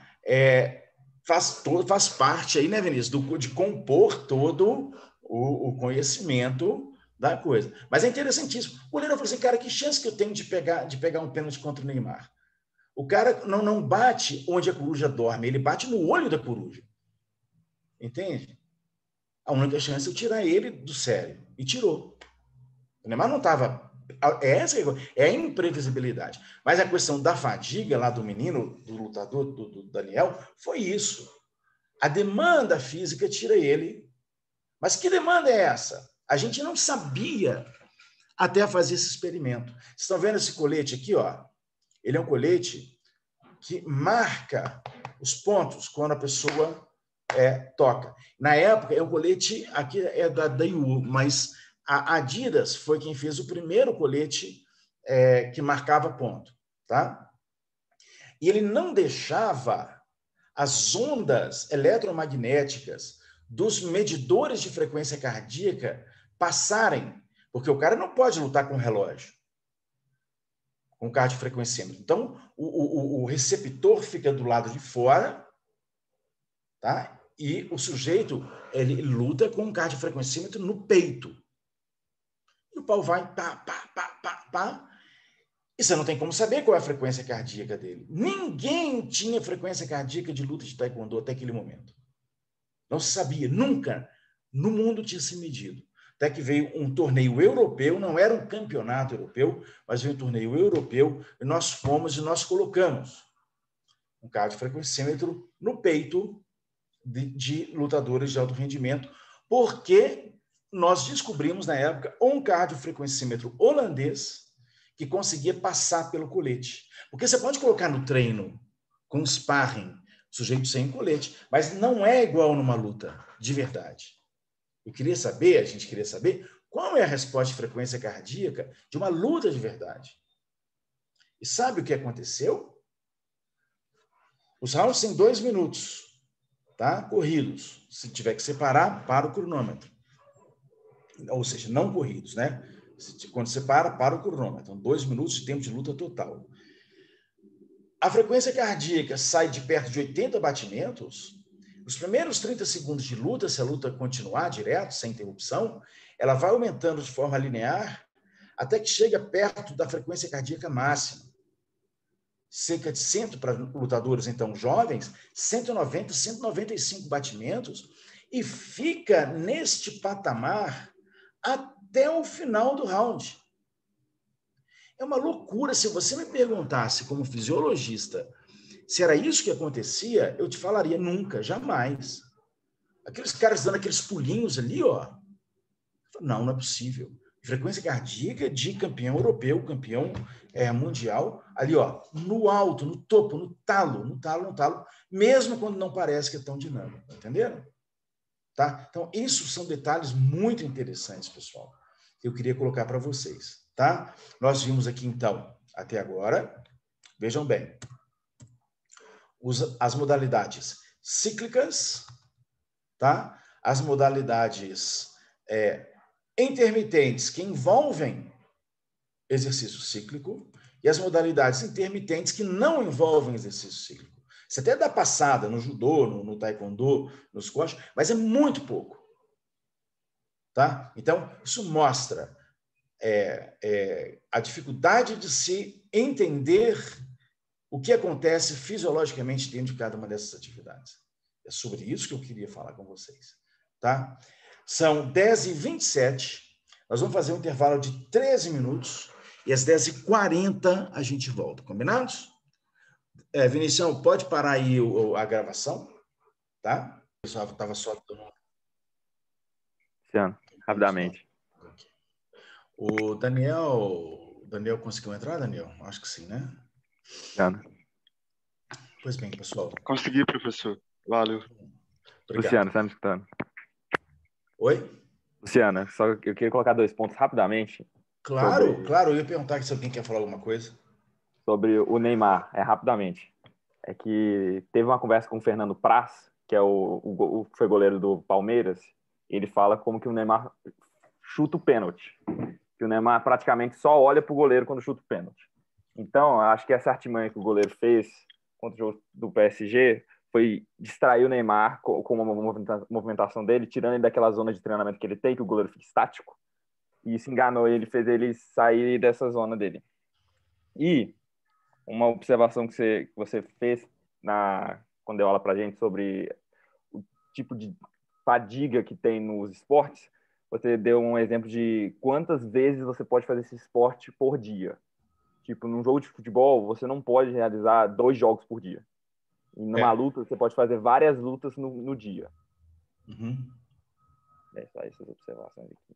Faz parte aí, né, Vinícius, de compor todo o conhecimento da coisa. Mas é interessantíssimo. O goleiro falou assim, cara, que chance que eu tenho de pegar um pênalti contra o Neymar? O cara não bate onde a coruja dorme, ele bate no olho da coruja. Entende? A única chance é eu tirar ele do sério. E tirou. O Neymar não estava... Essa é a imprevisibilidade. Mas a questão da fadiga lá do menino, do lutador, do Daniel, foi isso. A demanda física tira ele. Mas que demanda é essa? A gente não sabia até fazer esse experimento. Vocês estão vendo esse colete aqui, ó? Ele é um colete que marca os pontos quando a pessoa toca. Na época, é um colete, aqui é da Daewoo, mas a Adidas foi quem fez o primeiro colete que marcava ponto. Tá? E ele não deixava as ondas eletromagnéticas dos medidores de frequência cardíaca passarem, porque o cara não pode lutar com o relógio, com o cardiofrequencímetro. Então, o receptor fica do lado de fora, tá? E o sujeito ele luta com o cardiofrequencímetro no peito. E o pau vai pá, pá, pá, pá, pá. E você não tem como saber qual é a frequência cardíaca dele. Ninguém tinha frequência cardíaca de luta de taekwondo até aquele momento. Não se sabia, nunca no mundo tinha se medido. Até que veio um torneio europeu, não era um campeonato europeu, mas veio um torneio europeu, e nós fomos e nós colocamos um cardiofrequencímetro no peito de lutadores de alto rendimento, porque nós descobrimos na época um cardiofrequencímetro holandês que conseguia passar pelo colete. Porque você pode colocar no treino com sparring, sujeito sem colete, mas não é igual numa luta de verdade. A gente queria saber qual é a resposta de frequência cardíaca de uma luta de verdade. E sabe o que aconteceu? Os rounds têm 2 minutos, tá? Corridos. Se tiver que separar, para o cronômetro. Ou seja, não corridos, né? Quando você para o cronômetro. Então, 2 minutos de tempo de luta total. A frequência cardíaca sai de perto de 80 batimentos. Os primeiros 30 segundos de luta, se a luta continuar direto, sem interrupção, ela vai aumentando de forma linear até que chega perto da frequência cardíaca máxima. Cerca de 100, para lutadores, então, jovens, 190, 195 batimentos, e fica neste patamar até o final do round. É uma loucura. Se você me perguntasse, como fisiologista, se era isso que acontecia, eu te falaria nunca, jamais. Aqueles caras dando aqueles pulinhos ali, ó. Não é possível. Frequência cardíaca de campeão europeu, campeão mundial, ali, ó, no alto, no topo, no talo, mesmo quando não parece que é tão dinâmico, entenderam? Tá? Então, isso são detalhes muito interessantes, pessoal, que eu queria colocar para vocês, tá? Nós vimos aqui, então, até agora, vejam bem, as modalidades cíclicas, tá? As modalidades intermitentes que envolvem exercício cíclico e as modalidades intermitentes que não envolvem exercício cíclico. Você até dá passada no judô, no taekwondo, no squash, mas é muito pouco. Tá? Então, isso mostra a dificuldade de se entender o que acontece fisiologicamente dentro de cada uma dessas atividades. É sobre isso que eu queria falar com vocês. Tá? São 10h27, nós vamos fazer um intervalo de 13 minutos e às 10h40 a gente volta. Combinados? Vinicião, pode parar aí a gravação? Tá? O pessoal estava só... Luciano, rapidamente. O Daniel conseguiu entrar, Daniel? Acho que sim, né? Luciano. Pois bem, pessoal. Consegui, professor. Valeu. Obrigado. Luciano, tá me escutando? Oi? Luciana, só eu queria colocar 2 pontos rapidamente. Claro, claro. Eu ia perguntar se alguém quer falar alguma coisa. Sobre o Neymar, rapidamente. É que teve uma conversa com o Fernando Praz, que é foi goleiro do Palmeiras. Ele fala como que o Neymar chuta o pênalti. Que o Neymar praticamente só olha pro goleiro quando chuta o pênalti. Então, eu acho que essa artimanha que o goleiro fez contra o jogo do PSG foi distrair o Neymar com uma movimentação dele, tirando ele daquela zona de treinamento que ele tem, que o goleiro fica estático. E isso enganou ele, fez ele sair dessa zona dele. E uma observação que você fez quando deu aula pra gente sobre o tipo de fadiga que tem nos esportes, você deu um exemplo de quantas vezes você pode fazer esse esporte por dia. Tipo, num jogo de futebol, você não pode realizar 2 jogos por dia. E numa luta, você pode fazer várias lutas no dia. Uhum. Só essas observações aqui.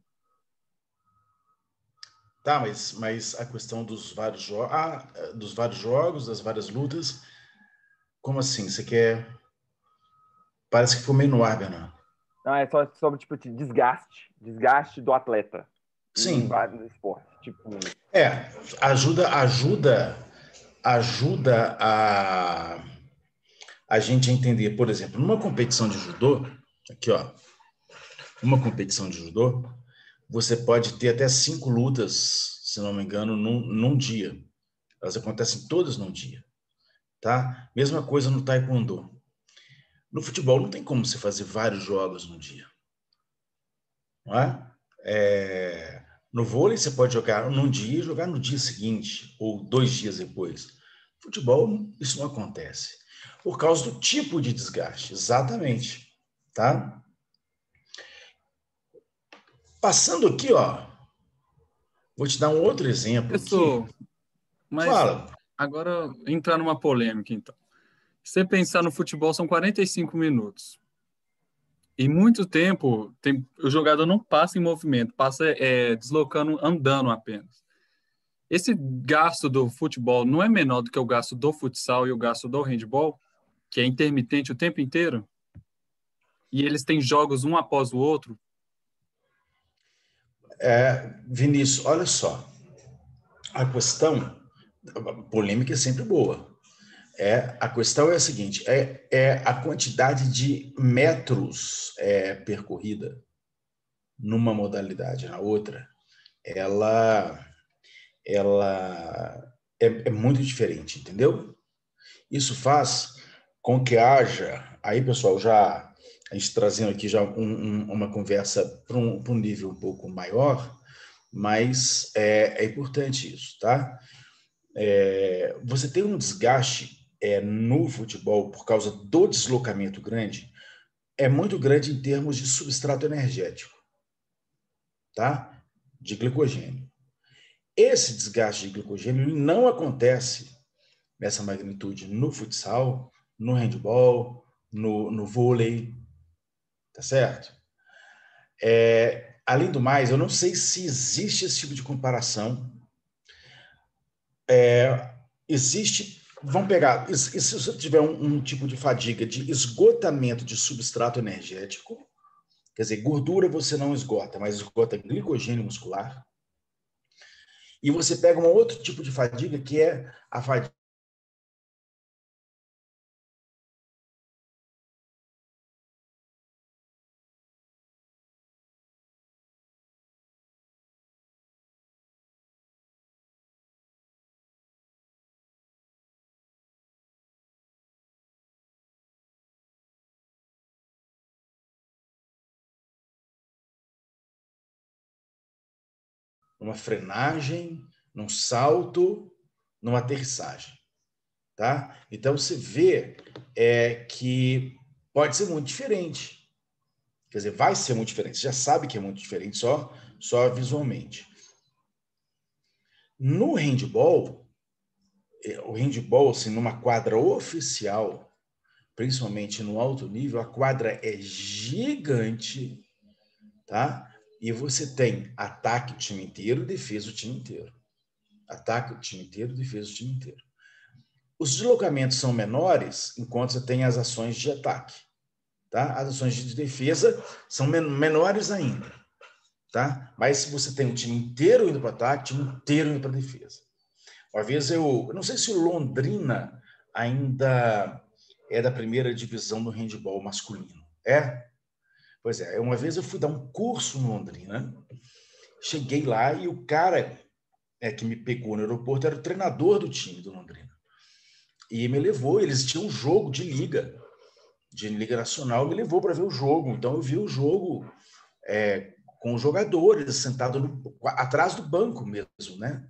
Tá, mas a questão dos vários jogos, das várias lutas, como assim? Você quer... Parece que ficou meio no ar, Bernardo. Não, é só sobre, tipo, desgaste do atleta. Sim. Em vários esportes. Tipo... ajuda a gente a entender, por exemplo, numa competição de judô, aqui, ó, uma competição de judô, você pode ter até 5 lutas, se não me engano, num dia. Elas acontecem todas num dia, tá? Mesma coisa no taekwondo. No futebol não tem como você fazer vários jogos num dia, não é? No vôlei você pode jogar num dia e jogar no dia seguinte, ou 2 dias depois. Futebol, isso não acontece. Por causa do tipo de desgaste, exatamente, tá? Passando aqui, ó, vou te dar um outro exemplo Professor, aqui. mas Fala. agora entrar numa polêmica, então. Se você pensar no futebol, são 45 minutos. E muito tempo, o jogador não passa em movimento, passa deslocando, andando apenas. Esse gasto do futebol não é menor do que o gasto do futsal e o gasto do handball, que é intermitente o tempo inteiro? E eles têm jogos um após o outro? Vinícius, olha só. A questão, a polêmica é sempre boa. A questão é a seguinte: a quantidade de metros percorrida numa modalidade na outra, ela é muito diferente, entendeu? Isso faz com que haja, aí pessoal, já a gente trazendo aqui já uma conversa para um nível um pouco maior, mas é importante isso, tá? Você tem um desgaste no futebol por causa do deslocamento grande, é muito grande em termos de substrato energético, tá? De glicogênio. Esse desgaste de glicogênio não acontece nessa magnitude no futsal, no handball, no vôlei, tá certo? Além do mais, eu não sei se existe esse tipo de comparação. Existe, vamos pegar, e se você tiver um tipo de fadiga de esgotamento de substrato energético, quer dizer, gordura você não esgota, mas esgota glicogênio muscular, e você pega um outro tipo de fadiga, que é a fadiga numa frenagem, num salto, numa aterrissagem. Tá? Então, você vê que pode ser muito diferente. Quer dizer, vai ser muito diferente. Você já sabe que é muito diferente, só visualmente. No handball, o handball, assim, numa quadra oficial, principalmente no alto nível, a quadra é gigante, tá? E você tem ataque o time inteiro, defesa o time inteiro. Ataque o time inteiro, defesa o time inteiro. Os deslocamentos são menores enquanto você tem as ações de ataque, tá? As ações de defesa são menores ainda, tá? Mas se você tem o time inteiro indo para o ataque, o time inteiro indo para a defesa. Uma vez eu não sei se o Londrina ainda é da primeira divisão do handball masculino. É? Pois é, uma vez eu fui dar um curso no Londrina, cheguei lá e o cara que me pegou no aeroporto era o treinador do time do Londrina. E me levou, eles tinham um jogo de Liga Nacional, me levou para ver o jogo. Então eu vi o jogo com os jogadores sentados atrás do banco mesmo, né?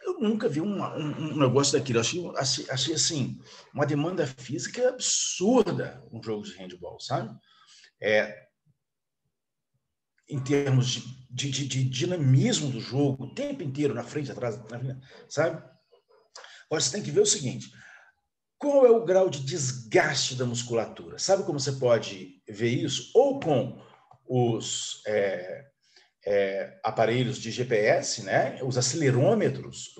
Eu nunca vi um negócio daquilo. Eu achei assim, uma demanda física absurda um jogo de handball, sabe? Em termos de dinamismo do jogo, o tempo inteiro, na frente, atrás, sabe? Agora, você tem que ver o seguinte, qual é o grau de desgaste da musculatura? Sabe como você pode ver isso? Ou com os aparelhos de GPS, né? Os acelerômetros,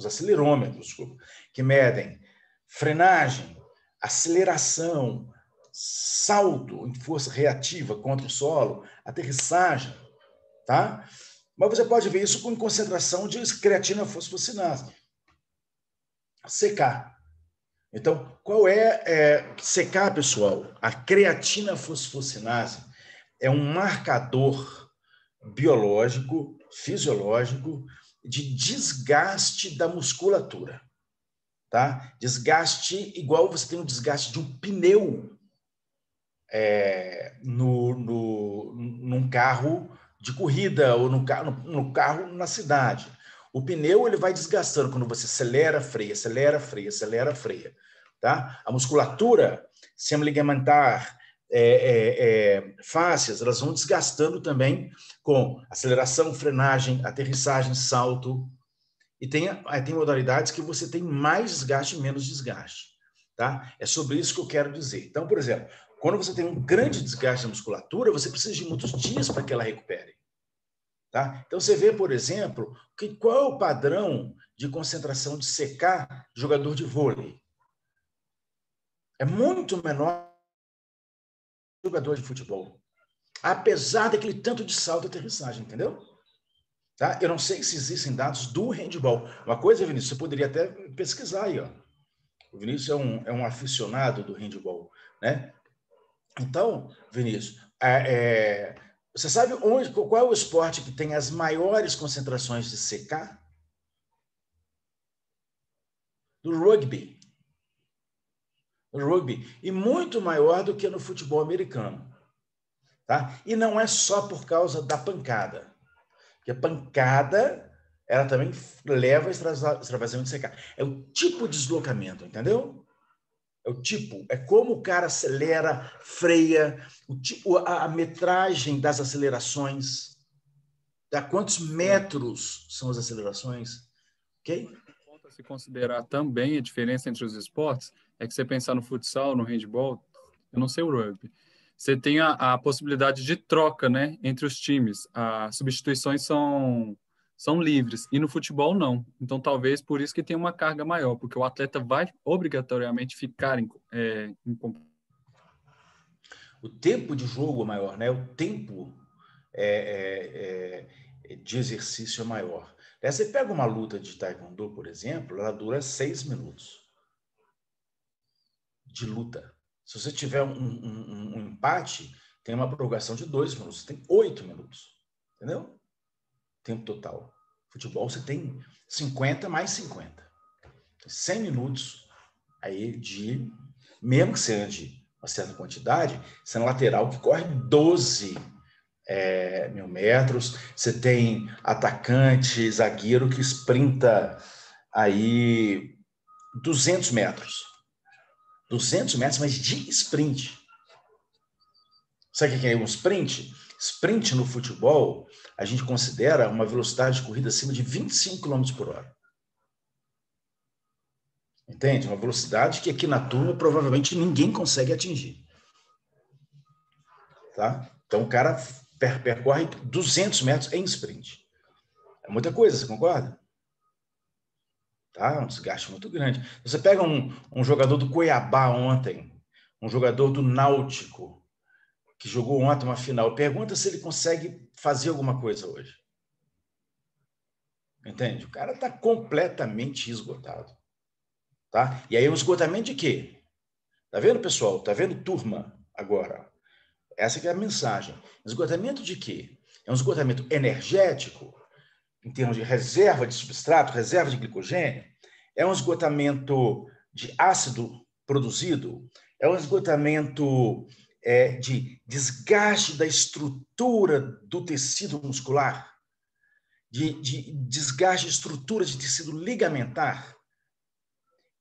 que medem frenagem, aceleração, salto em força reativa contra o solo, aterrissagem, tá? Mas você pode ver isso com concentração de creatina fosfocinase, CK. Então, qual é CK, pessoal? A creatina fosfocinase é um marcador biológico, fisiológico, de desgaste da musculatura. Tá? Desgaste igual você tem um desgaste de um pneu num carro de corrida ou no carro na cidade. O pneu ele vai desgastando quando você acelera, freia, acelera, freia, acelera, freia. Tá? A musculatura semiligamento fáscias, elas vão desgastando também com aceleração, frenagem, aterrissagem, salto. E tem modalidades que você tem mais desgaste e menos desgaste. Tá? É sobre isso que eu quero dizer. Então, por exemplo, quando você tem um grande desgaste na musculatura, você precisa de muitos dias para que ela recupere. Tá? Então, você vê, por exemplo, qual é o padrão de concentração de CK de jogador de vôlei? É muito menor que jogador de futebol. Apesar daquele tanto de salto e aterrissagem, entendeu? Tá? Eu não sei se existem dados do handball. Uma coisa, Vinícius, você poderia até pesquisar aí. Ó. O Vinícius é um aficionado do handball. Né? Então, Vinícius, você sabe qual é o esporte que tem as maiores concentrações de CK? Do rugby. No rugby. E muito maior do que no futebol americano. Tá? E não é só por causa da pancada. Porque a pancada, ela também leva a extravasamento de CK. É o tipo de deslocamento, entendeu? É o tipo, é como o cara acelera, freia, a metragem das acelerações, a quantos metros são as acelerações, ok? Se considerar também a diferença entre os esportes, é que você pensar no futsal, no handball, eu não sei o rugby, você tem a possibilidade de troca, né, entre os times. As substituições são livres, e no futebol não. Então, talvez por isso que tem uma carga maior, porque o atleta vai obrigatoriamente ficar O tempo de jogo é maior, né? O tempo de exercício é maior. Você pega uma luta de taekwondo, por exemplo, ela dura 6 minutos de luta. Se você tiver um empate, tem uma prorrogação de 2 minutos, tem 8 minutos. Entendeu? Tempo total. Futebol você tem 50 mais 50. 100 minutos aí mesmo que você ande uma certa quantidade, você é lateral que corre 12 1.000 metros, você tem atacante, zagueiro que sprinta aí 200 metros. 200 metros, mas de sprint. Sabe o que é um sprint? Sprint no futebol, a gente considera uma velocidade de corrida acima de 25 km por hora. Entende? Uma velocidade que aqui na turma provavelmente ninguém consegue atingir. Tá? Então o cara percorre 200 metros em sprint. É muita coisa, você concorda? Tá? Um desgaste muito grande. Você pega um jogador do Cuiabá ontem, um jogador do Náutico, que jogou ontem uma final, pergunta se ele consegue fazer alguma coisa hoje. Entende? O cara está completamente esgotado. Tá? E aí um esgotamento de quê? Tá vendo, pessoal? Tá vendo, turma, agora? Essa que é a mensagem. Esgotamento de quê? É um esgotamento energético, em termos de reserva de substrato, reserva de glicogênio, é um esgotamento de ácido produzido, é um esgotamento de desgaste da estrutura do tecido muscular, de desgaste de estrutura de tecido ligamentar,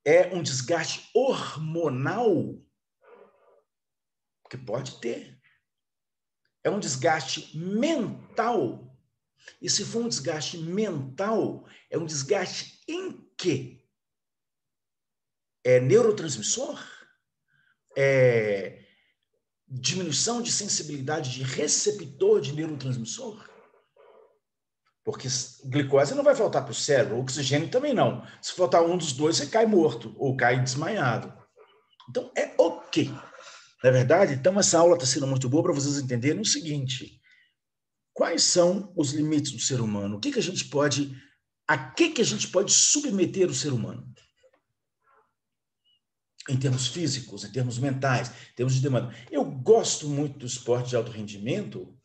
é um desgaste hormonal, que pode ter, é um desgaste mental. E se for um desgaste mental, é um desgaste em quê? É neurotransmissor? É diminuição de sensibilidade de receptor de neurotransmissor? Porque glicose não vai faltar para o cérebro, oxigênio também não. Se faltar um dos dois, você cai morto ou cai desmaiado. Então, é ok. Na verdade, então essa aula está sendo muito boa para vocês entenderem o seguinte: quais são os limites do ser humano? O que a gente pode, a que a gente pode submeter o ser humano? Em termos físicos, em termos mentais, em termos de demanda. Eu gosto muito do esporte de alto rendimento.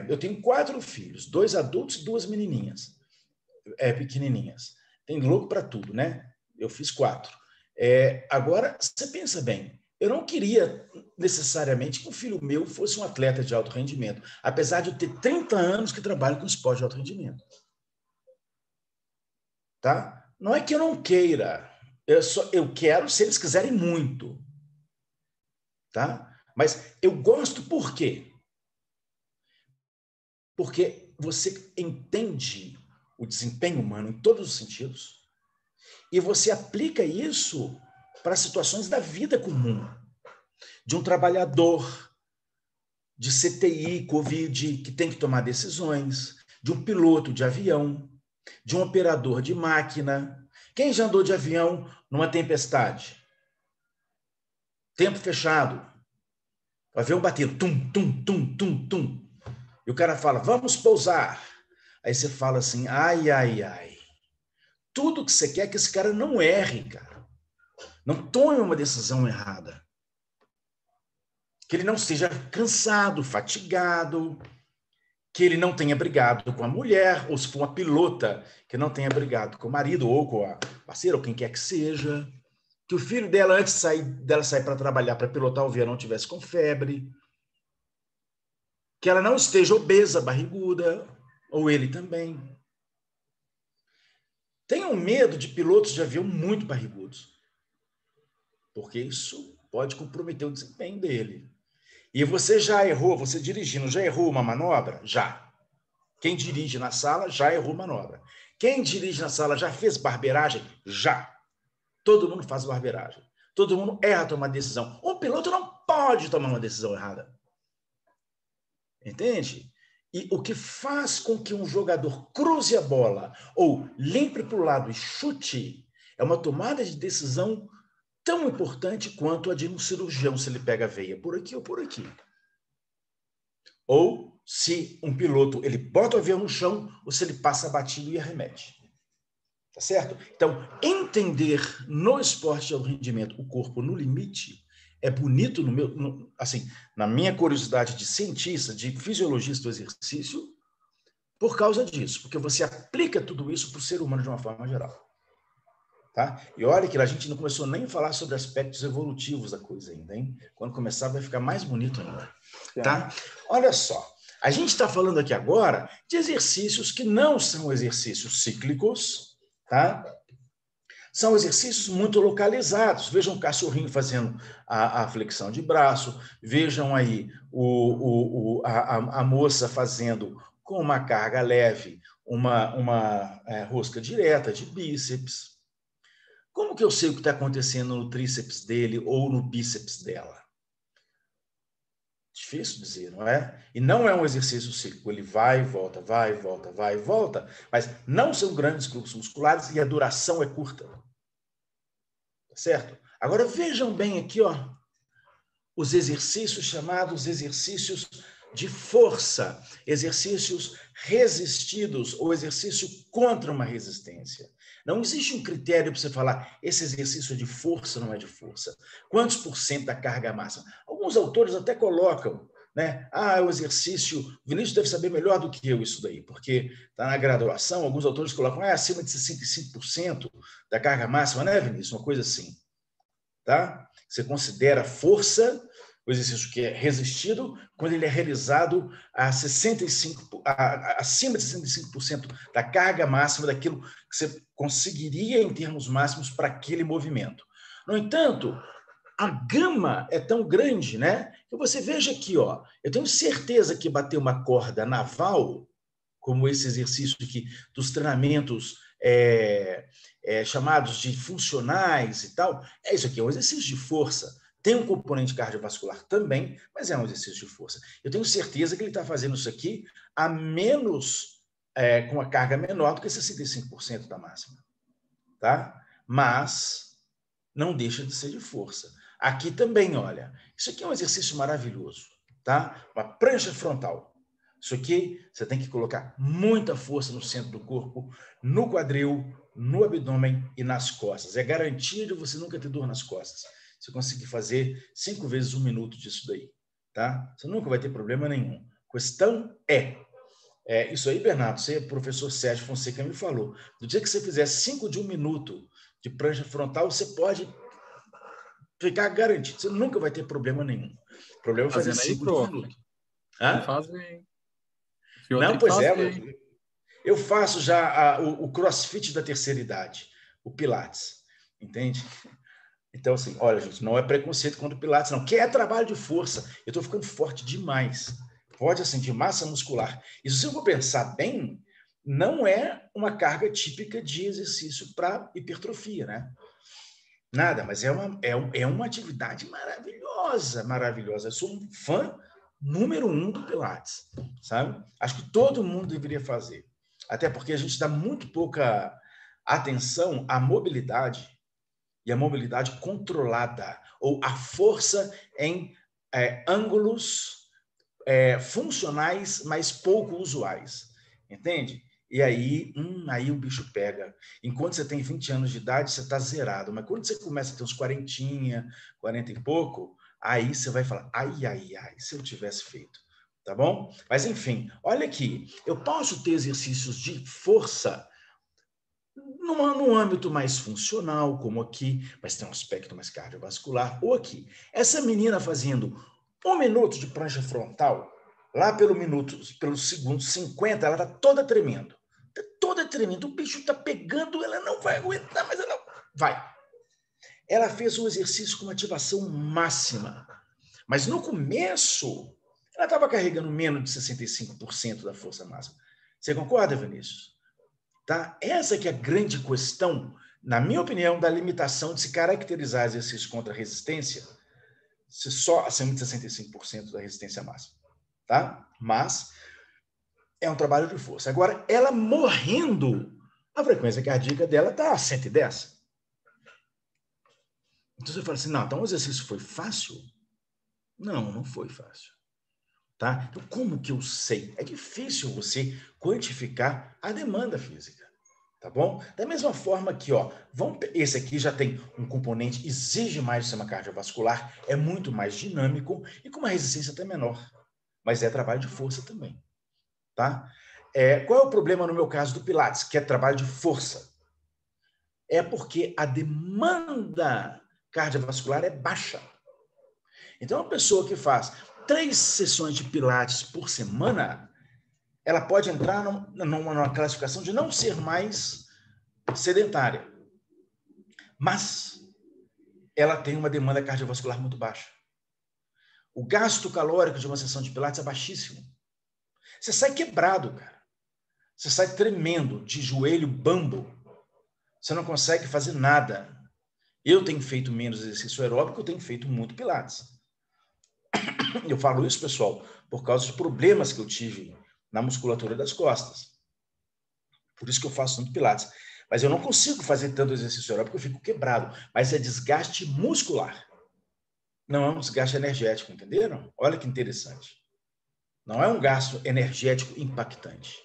Eu tenho 4 filhos, 2 adultos e 2 menininhas, pequenininhas. Tem louco para tudo, né? Eu fiz 4. Agora, você pensa bem, eu não queria necessariamente que um filho meu fosse um atleta de alto rendimento, apesar de eu ter 30 anos que trabalho com esporte de alto rendimento. Tá? Não é que eu não queira, eu quero se eles quiserem muito. Tá? Mas eu gosto por quê? Porque você entende o desempenho humano em todos os sentidos e você aplica isso para situações da vida comum. De um trabalhador de CTI, Covid, que tem que tomar decisões, de um piloto de avião, de um operador de máquina. Quem já andou de avião numa tempestade? Tempo fechado. O avião batendo, tum, tum, tum, tum, tum. E o cara fala, vamos pousar. Aí você fala assim, ai, ai, ai. Tudo que você quer é que esse cara não erre, cara. Não tome uma decisão errada. Que ele não esteja cansado, fatigado, que ele não tenha brigado com a mulher, ou se for uma pilota, que não tenha brigado com o marido, ou com a parceira, ou quem quer que seja. Que o filho dela, antes dela sair para trabalhar, para pilotar o avião, não tivesse com febre. Que ela não esteja obesa, barriguda, ou ele também. Tenham medo de pilotos de avião muito barrigudos, porque isso pode comprometer o desempenho dele. E você já errou, você dirigindo, já errou uma manobra? Já. Quem dirige na sala já errou manobra. Quem dirige na sala já fez barbeiragem? Já. Todo mundo faz barbeiragem. Todo mundo erra tomar decisão. Um piloto não pode tomar uma decisão errada. Entende? E o que faz com que um jogador cruze a bola ou limpe para o lado e chute é uma tomada de decisão tão importante quanto a de um cirurgião, se ele pega a veia por aqui ou por aqui. Ou se um piloto ele bota o avião no chão ou se ele passa batido e arremete. Tá certo? Então, entender no esporte de alto rendimento o corpo no limite é bonito assim, na minha curiosidade de cientista, de fisiologista do exercício, por causa disso, porque você aplica tudo isso para o ser humano de uma forma geral. Tá? E olha que a gente não começou nem a falar sobre aspectos evolutivos da coisa ainda, hein? Quando começar vai ficar mais bonito ainda, tá? Olha só, a gente está falando aqui agora de exercícios que não são exercícios cíclicos, tá? São exercícios muito localizados. Vejam o cachorrinho fazendo a flexão de braço, vejam aí a moça fazendo com uma carga leve uma rosca direta de bíceps. Como que eu sei o que está acontecendo no tríceps dele ou no bíceps dela? Difícil dizer, não é? E não é um exercício cíclico. Ele vai e volta, vai e volta, vai e volta, mas não são grandes grupos musculares e a duração é curta. Tá certo? Agora vejam bem aqui, ó, os exercícios chamados exercícios de força, exercícios resistidos ou exercício contra uma resistência. Não existe um critério para você falar esse exercício é de força ou não é de força. Quantos por cento da carga máxima? Alguns autores até colocam, né? O exercício... Vinícius deve saber melhor do que eu isso daí, porque está na graduação, alguns autores colocam acima de 65% da carga máxima, né, Vinícius? Uma coisa assim. Tá? Você considera força o exercício que é resistido quando ele é realizado acima de 65% da carga máxima daquilo que você conseguiria em termos máximos para aquele movimento. No entanto, a gama é tão grande, né? Que você veja aqui, ó, eu tenho certeza que bater uma corda naval, como esse exercício aqui dos treinamentos chamados de funcionais e tal, isso aqui é um exercício de força. Tem um componente cardiovascular também, mas é um exercício de força. Eu tenho certeza que ele está fazendo isso aqui a menos, com a carga menor do que 65% da máxima. Tá? Mas não deixa de ser de força. Aqui também, olha, isso aqui é um exercício maravilhoso. Tá? Uma prancha frontal. Isso aqui, você tem que colocar muita força no centro do corpo, no quadril, no abdômen e nas costas. É garantia de você nunca ter dor nas costas. Você conseguir fazer 5 vezes 1 minuto disso daí, tá? Você nunca vai ter problema nenhum. A questão isso aí, Bernardo, você, professor Sérgio Fonseca, me falou. No dia que você fizer 5 de 1 minuto de prancha frontal, você pode ficar garantido. Você nunca vai ter problema nenhum. O problema é fazer 5 de 1 minuto. Não, pois eu faço já o crossfit da terceira idade, o Pilates, entende? Então, assim, olha, gente, não é preconceito contra o Pilates, não. Que é trabalho de força. Eu estou ficando forte demais. Pode, assim, de massa muscular. E se eu vou pensar bem, não é uma carga típica de exercício para hipertrofia, né? Nada, mas é uma atividade maravilhosa, maravilhosa. Eu sou um fã número 1 do Pilates, sabe? Acho que todo mundo deveria fazer. Até porque a gente dá muito pouca atenção à mobilidade e a mobilidade controlada, ou a força em ângulos funcionais, mas pouco usuais. Entende? E aí o bicho pega. Enquanto você tem 20 anos de idade, você está zerado. Mas quando você começa a ter uns 40 e pouco, aí você vai falar, ai, se eu tivesse feito. Tá bom? Mas, enfim, olha aqui. Eu posso ter exercícios de força num âmbito mais funcional, como aqui, mas tem um aspecto mais cardiovascular, ou aqui. Essa menina fazendo 1 minuto de prancha frontal, lá pelo segundo 50, ela está toda tremendo. Está toda tremendo. O bicho está pegando, ela não vai aguentar, mas ela vai. Ela fez um exercício com uma ativação máxima. Mas no começo, ela estava carregando menos de 65% da força máxima. Você concorda, Vinícius? Tá? Essa que é a grande questão, na minha opinião, da limitação de se caracterizar exercício contra a resistência, se só acima de 65% da resistência máxima. Tá? Mas é um trabalho de força. Agora, ela morrendo, a frequência cardíaca dela está a 110. Então você fala assim, não, então o exercício foi fácil? Não foi fácil. Tá? Então, como que eu sei? É difícil você quantificar a demanda física. Tá bom? Da mesma forma que, esse aqui já tem um componente, exige mais do sistema cardiovascular, é muito mais dinâmico e com uma resistência até menor. Mas é trabalho de força também. Tá? Qual é o problema no meu caso do Pilates, que é trabalho de força? é porque a demanda cardiovascular é baixa. Então, uma pessoa que faz 3 sessões de pilates por semana, ela pode entrar numa classificação de não ser mais sedentária. Mas ela tem uma demanda cardiovascular muito baixa. O gasto calórico de uma sessão de pilates é baixíssimo. Você sai quebrado, cara. Você sai tremendo, de joelho bambo. Você não consegue fazer nada. Eu tenho feito menos exercício aeróbico, eu tenho feito muito pilates. Eu falo isso, pessoal, por causa de problemas que eu tive na musculatura das costas. Por isso que eu faço tanto pilates. Mas eu não consigo fazer tanto exercício aeróbico, eu fico quebrado. Mas é desgaste muscular. Não é um desgaste energético, entenderam? Olha que interessante. Não é um gasto energético impactante.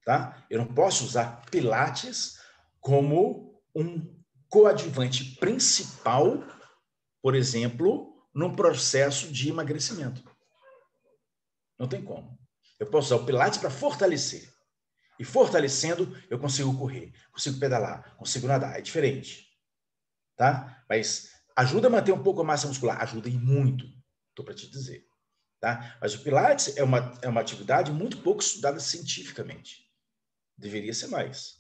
Tá? Eu não posso usar pilates como um coadjuvante principal, por exemplo, num processo de emagrecimento. Não tem como. Eu posso usar o pilates para fortalecer. E fortalecendo, eu consigo correr, consigo pedalar, consigo nadar. É diferente. Tá? Mas ajuda a manter um pouco a massa muscular. Ajuda e muito, estou para te dizer. Tá? Mas o pilates é uma atividade muito pouco estudada cientificamente. Deveria ser mais.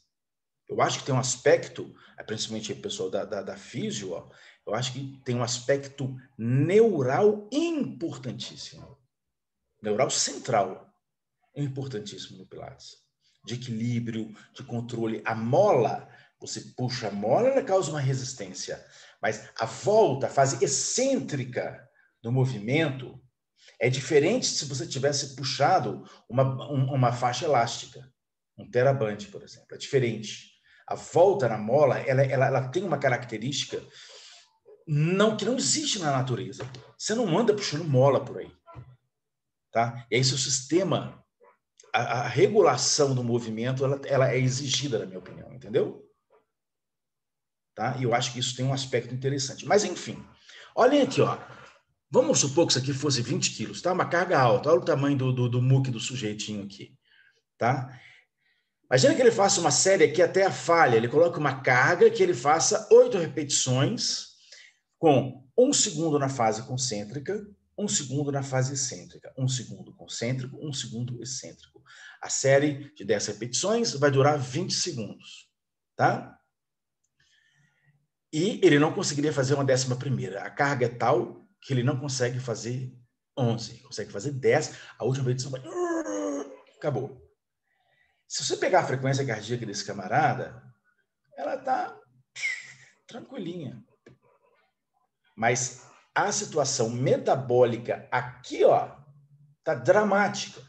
Eu acho que tem um aspecto, principalmente o pessoal da físio, ó, eu acho que tem um aspecto neural importantíssimo. Neural central, importantíssimo no Pilates. De equilíbrio, de controle. A mola, você puxa a mola, ela causa uma resistência. Mas a volta, a fase excêntrica do movimento, é diferente se você tivesse puxado uma faixa elástica. Um teraband, por exemplo. É diferente. A volta na mola, ela tem uma característica que não existe na natureza. Você não anda puxando mola por aí. Tá? E aí, seu sistema, a regulação do movimento, ela é exigida, na minha opinião, entendeu? Tá? E eu acho que isso tem um aspecto interessante. Mas, enfim, olhem aqui, ó. Vamos supor que isso aqui fosse 20 quilos, tá? Uma carga alta. Olha o tamanho do muque do sujeitinho aqui, tá? Imagina que ele faça uma série aqui até a falha. Ele coloca uma carga que ele faça 8 repetições com 1 segundo na fase concêntrica, 1 segundo na fase excêntrica, 1 segundo concêntrico, 1 segundo excêntrico. A série de 10 repetições vai durar 20 segundos, tá? E ele não conseguiria fazer uma 11ª. A carga é tal que ele não consegue fazer 11, consegue fazer 10. A última repetição vai... Acabou. Se você pegar a frequência cardíaca desse camarada, ela está tranquilinha. Mas a situação metabólica aqui, ó, está dramática.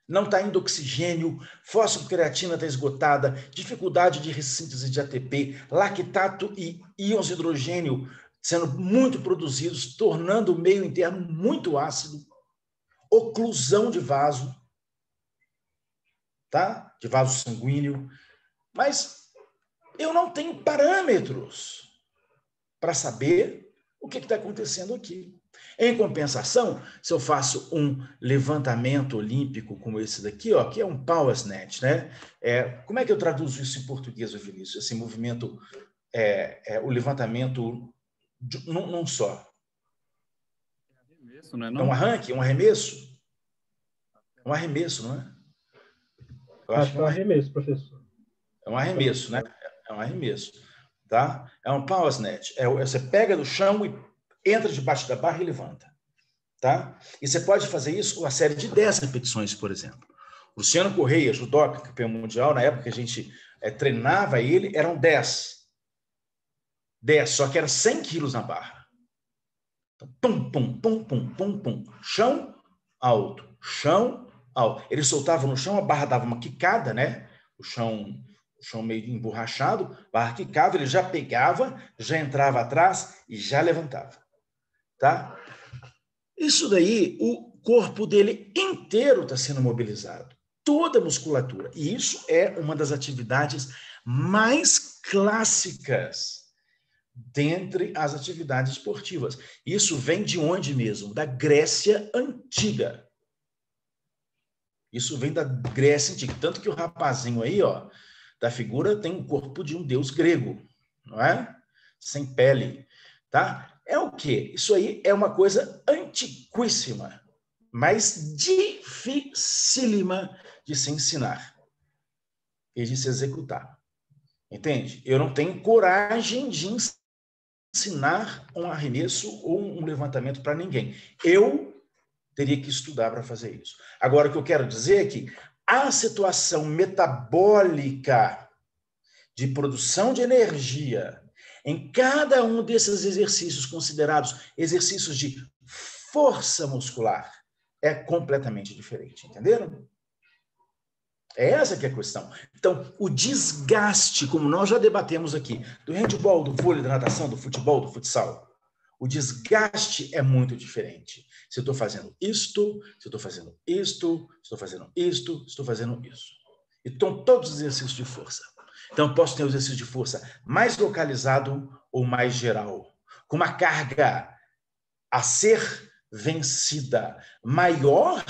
Não está indo oxigênio, fosfocreatina está esgotada, dificuldade de ressíntese de ATP, lactato e íons de hidrogênio sendo muito produzidos, tornando o meio interno muito ácido, oclusão de vaso, tá? De vaso sanguíneo. Mas eu não tenho parâmetros para saber o que está acontecendo aqui. Em compensação, se eu faço um levantamento olímpico como esse daqui, ó, que é um power snatch, né? Como é que eu traduzo isso em português, Vinícius? Esse movimento, o levantamento num só. Arremesso, não é, É não? um arranque, um arremesso? Um arremesso, não é? Eu Acho que é um arremesso, professor. É um arremesso, né? É um arremesso, tá? É um power snatch. Você pega do chão e entra debaixo da barra e levanta, tá? E você pode fazer isso com uma série de 10 repetições, por exemplo. Luciano Correia, judoca, campeão mundial, na época que a gente treinava ele, eram 10. 10, só que era 100 quilos na barra. Então, pum, pum, pum, pum, pum, pum. Chão, alto. Chão, alto. Ele soltava no chão, a barra dava uma quicada, né? O chão meio emborrachado, barra quicava, ele já pegava, já entrava atrás e já levantava. Tá? Isso daí, o corpo dele inteiro está sendo mobilizado. Toda a musculatura. E isso é uma das atividades mais clássicas dentre as atividades esportivas. Isso vem de onde mesmo? Da Grécia Antiga. Isso vem da Grécia Antiga. Tanto que o rapazinho aí, ó, da figura tem o corpo de um deus grego, não é? Sem pele, tá? É o quê? Isso aí é uma coisa antiquíssima, mas dificílima de se ensinar e de se executar. Entende? Eu não tenho coragem de ensinar um arremesso ou um levantamento para ninguém. Eu teria que estudar para fazer isso. Agora, o que eu quero dizer é que a situação metabólica de produção de energia em cada um desses exercícios considerados exercícios de força muscular é completamente diferente, entenderam? É essa que é a questão. Então, o desgaste, como nós já debatemos aqui, do handebol, do vôlei, da natação, do futebol, do futsal, o desgaste é muito diferente. Se eu estou fazendo isto, se eu estou fazendo isto, se estou fazendo isto, se estou fazendo isso. E estão todos os exercícios de força. Então, eu posso ter o exercício de força mais localizado ou mais geral, com uma carga a ser vencida maior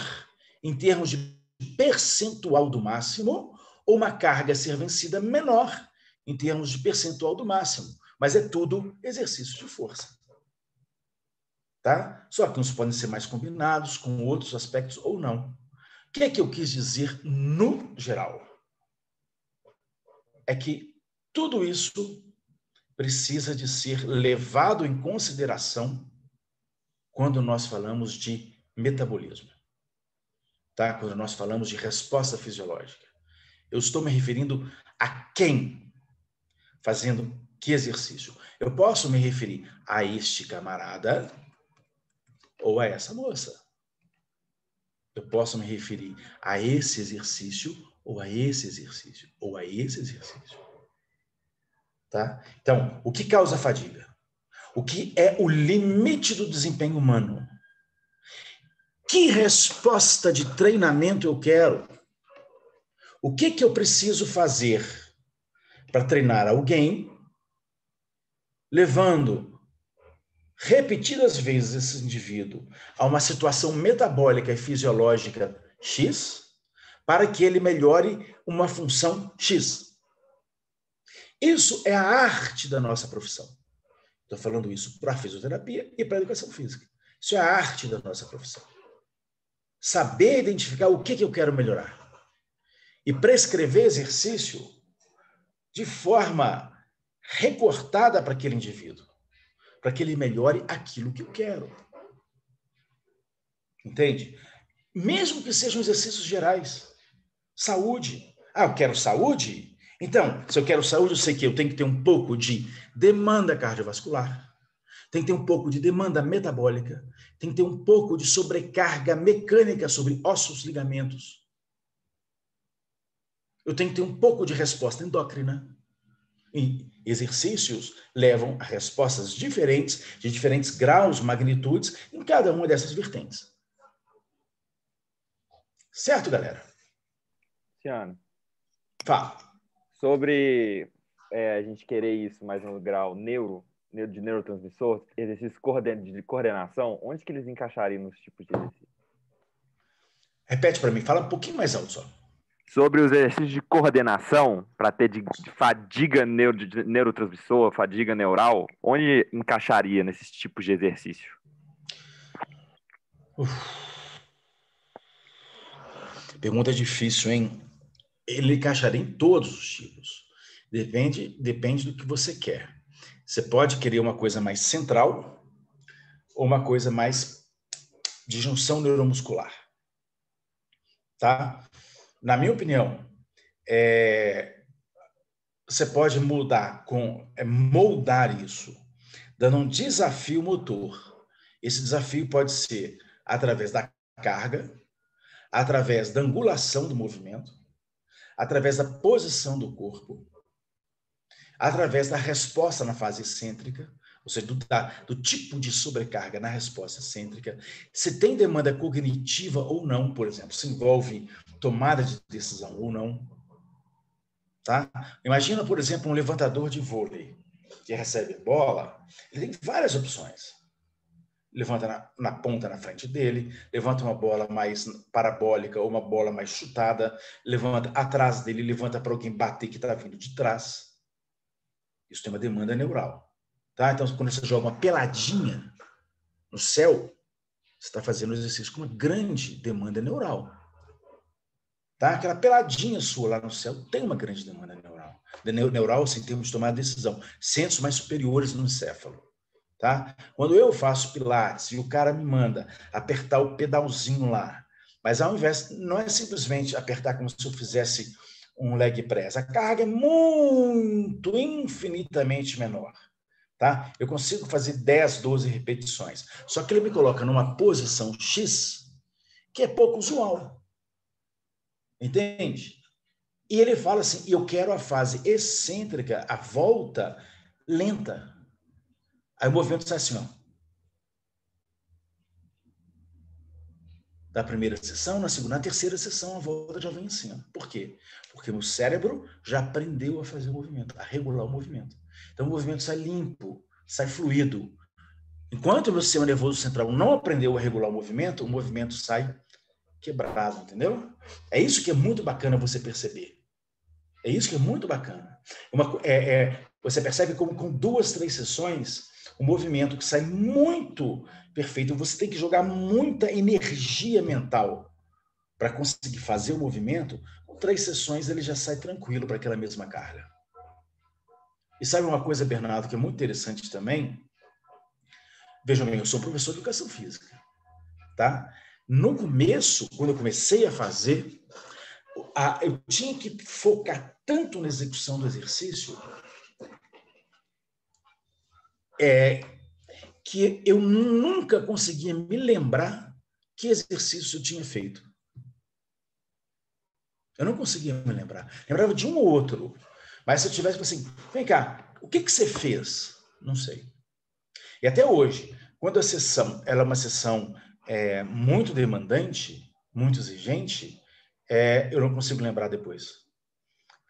em termos de percentual do máximo, ou uma carga a ser vencida menor em termos de percentual do máximo. Mas é tudo exercício de força. Tá? Só que uns podem ser mais combinados com outros aspectos ou não. O que é que eu quis dizer no geral? É que tudo isso precisa de ser levado em consideração quando nós falamos de metabolismo. Tá? Quando nós falamos de resposta fisiológica. Eu estou me referindo a quem fazendo que exercício. Eu posso me referir a este camarada ou a essa moça. Eu posso me referir a esse exercício ou a esse exercício ou a esse exercício. Tá? Então, o que causa fadiga? O que é o limite do desempenho humano? Que resposta de treinamento eu quero? O que eu preciso fazer para treinar alguém, levando repetidas vezes esse indivíduo a uma situação metabólica e fisiológica X, para que ele melhore uma função X. Isso é a arte da nossa profissão. Estou falando isso para a fisioterapia e para a educação física. Isso é a arte da nossa profissão. Saber identificar o que eu quero melhorar. E prescrever exercício de forma recortada para aquele indivíduo, para que ele melhore aquilo que eu quero. Entende? Mesmo que sejam exercícios gerais. Saúde. Ah, eu quero saúde? Então, se eu quero saúde, eu sei que eu tenho que ter um pouco de demanda cardiovascular, tem que ter um pouco de demanda metabólica, tem que ter um pouco de sobrecarga mecânica sobre ossos, ligamentos. Eu tenho que ter um pouco de resposta endócrina. E exercícios levam a respostas diferentes, de diferentes graus, magnitudes, em cada uma dessas vertentes. Certo, galera? Luciano, Fala. sobre a gente querer isso mais no grau de neurotransmissor, exercícios de coordenação, onde que eles encaixariam nos tipos de exercício? Repete para mim, fala um pouquinho mais alto só. Sobre os exercícios de coordenação, para ter de fadiga de neurotransmissor, fadiga neural, onde encaixaria nesses tipos de exercício? Pergunta difícil, hein? Ele encaixaria em todos os tipos. Depende do que você quer. Você pode querer uma coisa mais central ou uma coisa mais de junção neuromuscular. Tá? Na minha opinião, você pode moldar isso, dando um desafio motor. Esse desafio pode ser através da carga, através da angulação do movimento, através da posição do corpo, através da resposta na fase excêntrica, ou seja, do tipo de sobrecarga na resposta excêntrica, se tem demanda cognitiva ou não, por exemplo, se envolve tomada de decisão ou não. Tá? Imagina, por exemplo, um levantador de vôlei que recebe bola, ele tem várias opções. levanta na ponta na frente dele, levanta uma bola mais parabólica ou uma bola mais chutada, levanta atrás dele, levanta para alguém bater que está vindo de trás. Isso tem uma demanda neural. Tá? Então, quando você joga uma peladinha no céu, você está fazendo um exercício com uma grande demanda neural. Tá? Aquela peladinha sua lá no céu tem uma grande demanda neural. Neural, assim, em termos de tomar decisão. Centros mais superiores no encéfalo. Tá? Quando eu faço pilates e o cara me manda apertar o pedalzinho lá, mas ao invés, não é simplesmente apertar como se eu fizesse um leg press. A carga é muito, infinitamente menor. Tá? Eu consigo fazer 10, 12 repetições. Só que ele me coloca numa posição X que é pouco usual. Entende? E ele fala assim, eu quero a fase excêntrica, a volta lenta. Aí o movimento sai assim, ó. Da primeira sessão, na segunda, na terceira sessão, a volta já vem assim, ó. Por quê? Porque o cérebro já aprendeu a fazer o movimento, a regular o movimento. Então o movimento sai limpo, sai fluido. Enquanto o meu sistema nervoso central não aprendeu a regular o movimento sai quebrado, entendeu? É isso que é muito bacana você perceber. É isso que é muito bacana. Você percebe como com 2, 3 sessões, um movimento que sai muito perfeito. Você tem que jogar muita energia mental para conseguir fazer o movimento. Com 3 sessões, ele já sai tranquilo para aquela mesma carga. E sabe uma coisa, Bernardo, que é muito interessante também? Vejam bem, eu sou professor de educação física. Tá? No começo, quando eu comecei a fazer, eu tinha que focar tanto na execução do exercício que eu nunca conseguia me lembrar que exercício eu tinha feito. Eu não conseguia me lembrar. Lembrava de um ou outro. Mas se eu tivesse assim, vem cá, o que você fez? Não sei. E até hoje, quando a sessão ela é uma sessão muito demandante, muito exigente, eu não consigo lembrar depois.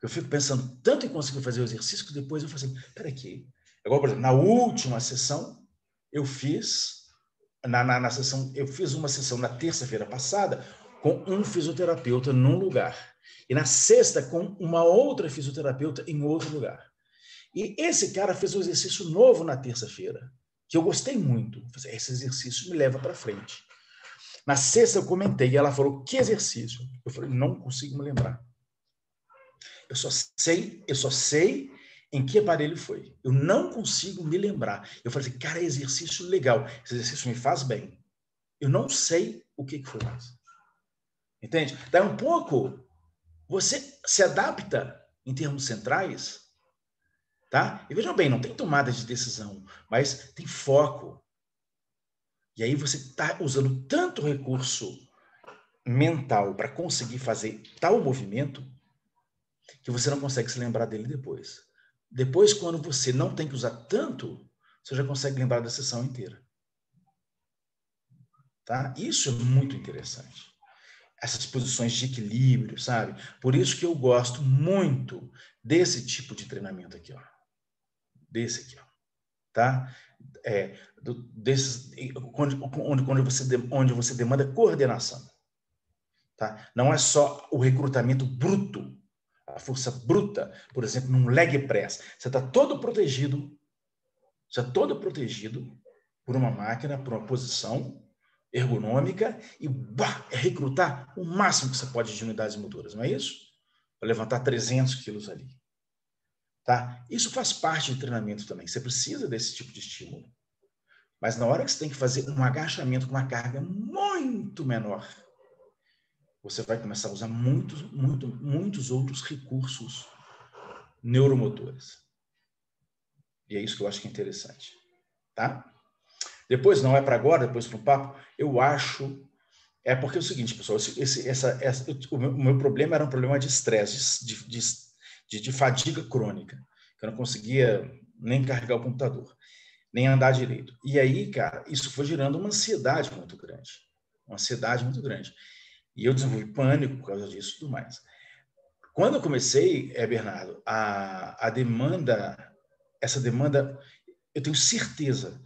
Eu fico pensando tanto em conseguir fazer o exercício que depois eu falo assim, peraí aqui. Igual, por exemplo, na última sessão, eu fiz uma sessão na terça-feira passada com um fisioterapeuta num lugar. E na sexta, com uma outra fisioterapeuta em outro lugar. E esse cara fez um exercício novo na terça-feira, que eu gostei muito. Esse exercício me leva para frente. Na sexta, eu comentei, e ela falou, que exercício? Eu falei, não consigo me lembrar. Eu só sei em que aparelho foi. Eu não consigo me lembrar. Eu falei assim, cara, exercício legal. Esse exercício me faz bem. Eu não sei o que foi mais. Entende? Daí um pouco, você se adapta em termos centrais, tá? E vejam bem, não tem tomada de decisão, mas tem foco. E aí você está usando tanto recurso mental para conseguir fazer tal movimento que você não consegue se lembrar dele depois. Depois, quando você não tem que usar tanto, você já consegue lembrar da sessão inteira. Tá? Isso é muito interessante. Essas posições de equilíbrio, sabe? Por isso que eu gosto muito desse tipo de treinamento aqui, ó. Desse aqui, ó. Tá? Onde você demanda coordenação. Tá? Não é só o recrutamento bruto, a força bruta, por exemplo, num leg press. Você está todo protegido por uma máquina, por uma posição ergonômica e recrutar o máximo que você pode de unidades motoras, não é isso? Para levantar 300 quilos ali. Tá? Isso faz parte de treinamento também. Você precisa desse tipo de estímulo. Mas na hora que você tem que fazer um agachamento com uma carga muito menor, você vai começar a usar muitos outros recursos neuromotores. E é isso que eu acho que é interessante. Tá? Depois, não é para agora, depois para um papo, eu acho... porque é o seguinte, pessoal, o meu problema era um problema de estresse, de fadiga crônica. Eu não conseguia nem carregar o computador, nem andar direito. E aí, cara, isso foi gerando uma ansiedade muito grande. Uma ansiedade muito grande. E eu desenvolvi pânico por causa disso e tudo mais. Quando eu comecei, Bernardo, essa demanda, eu tenho certeza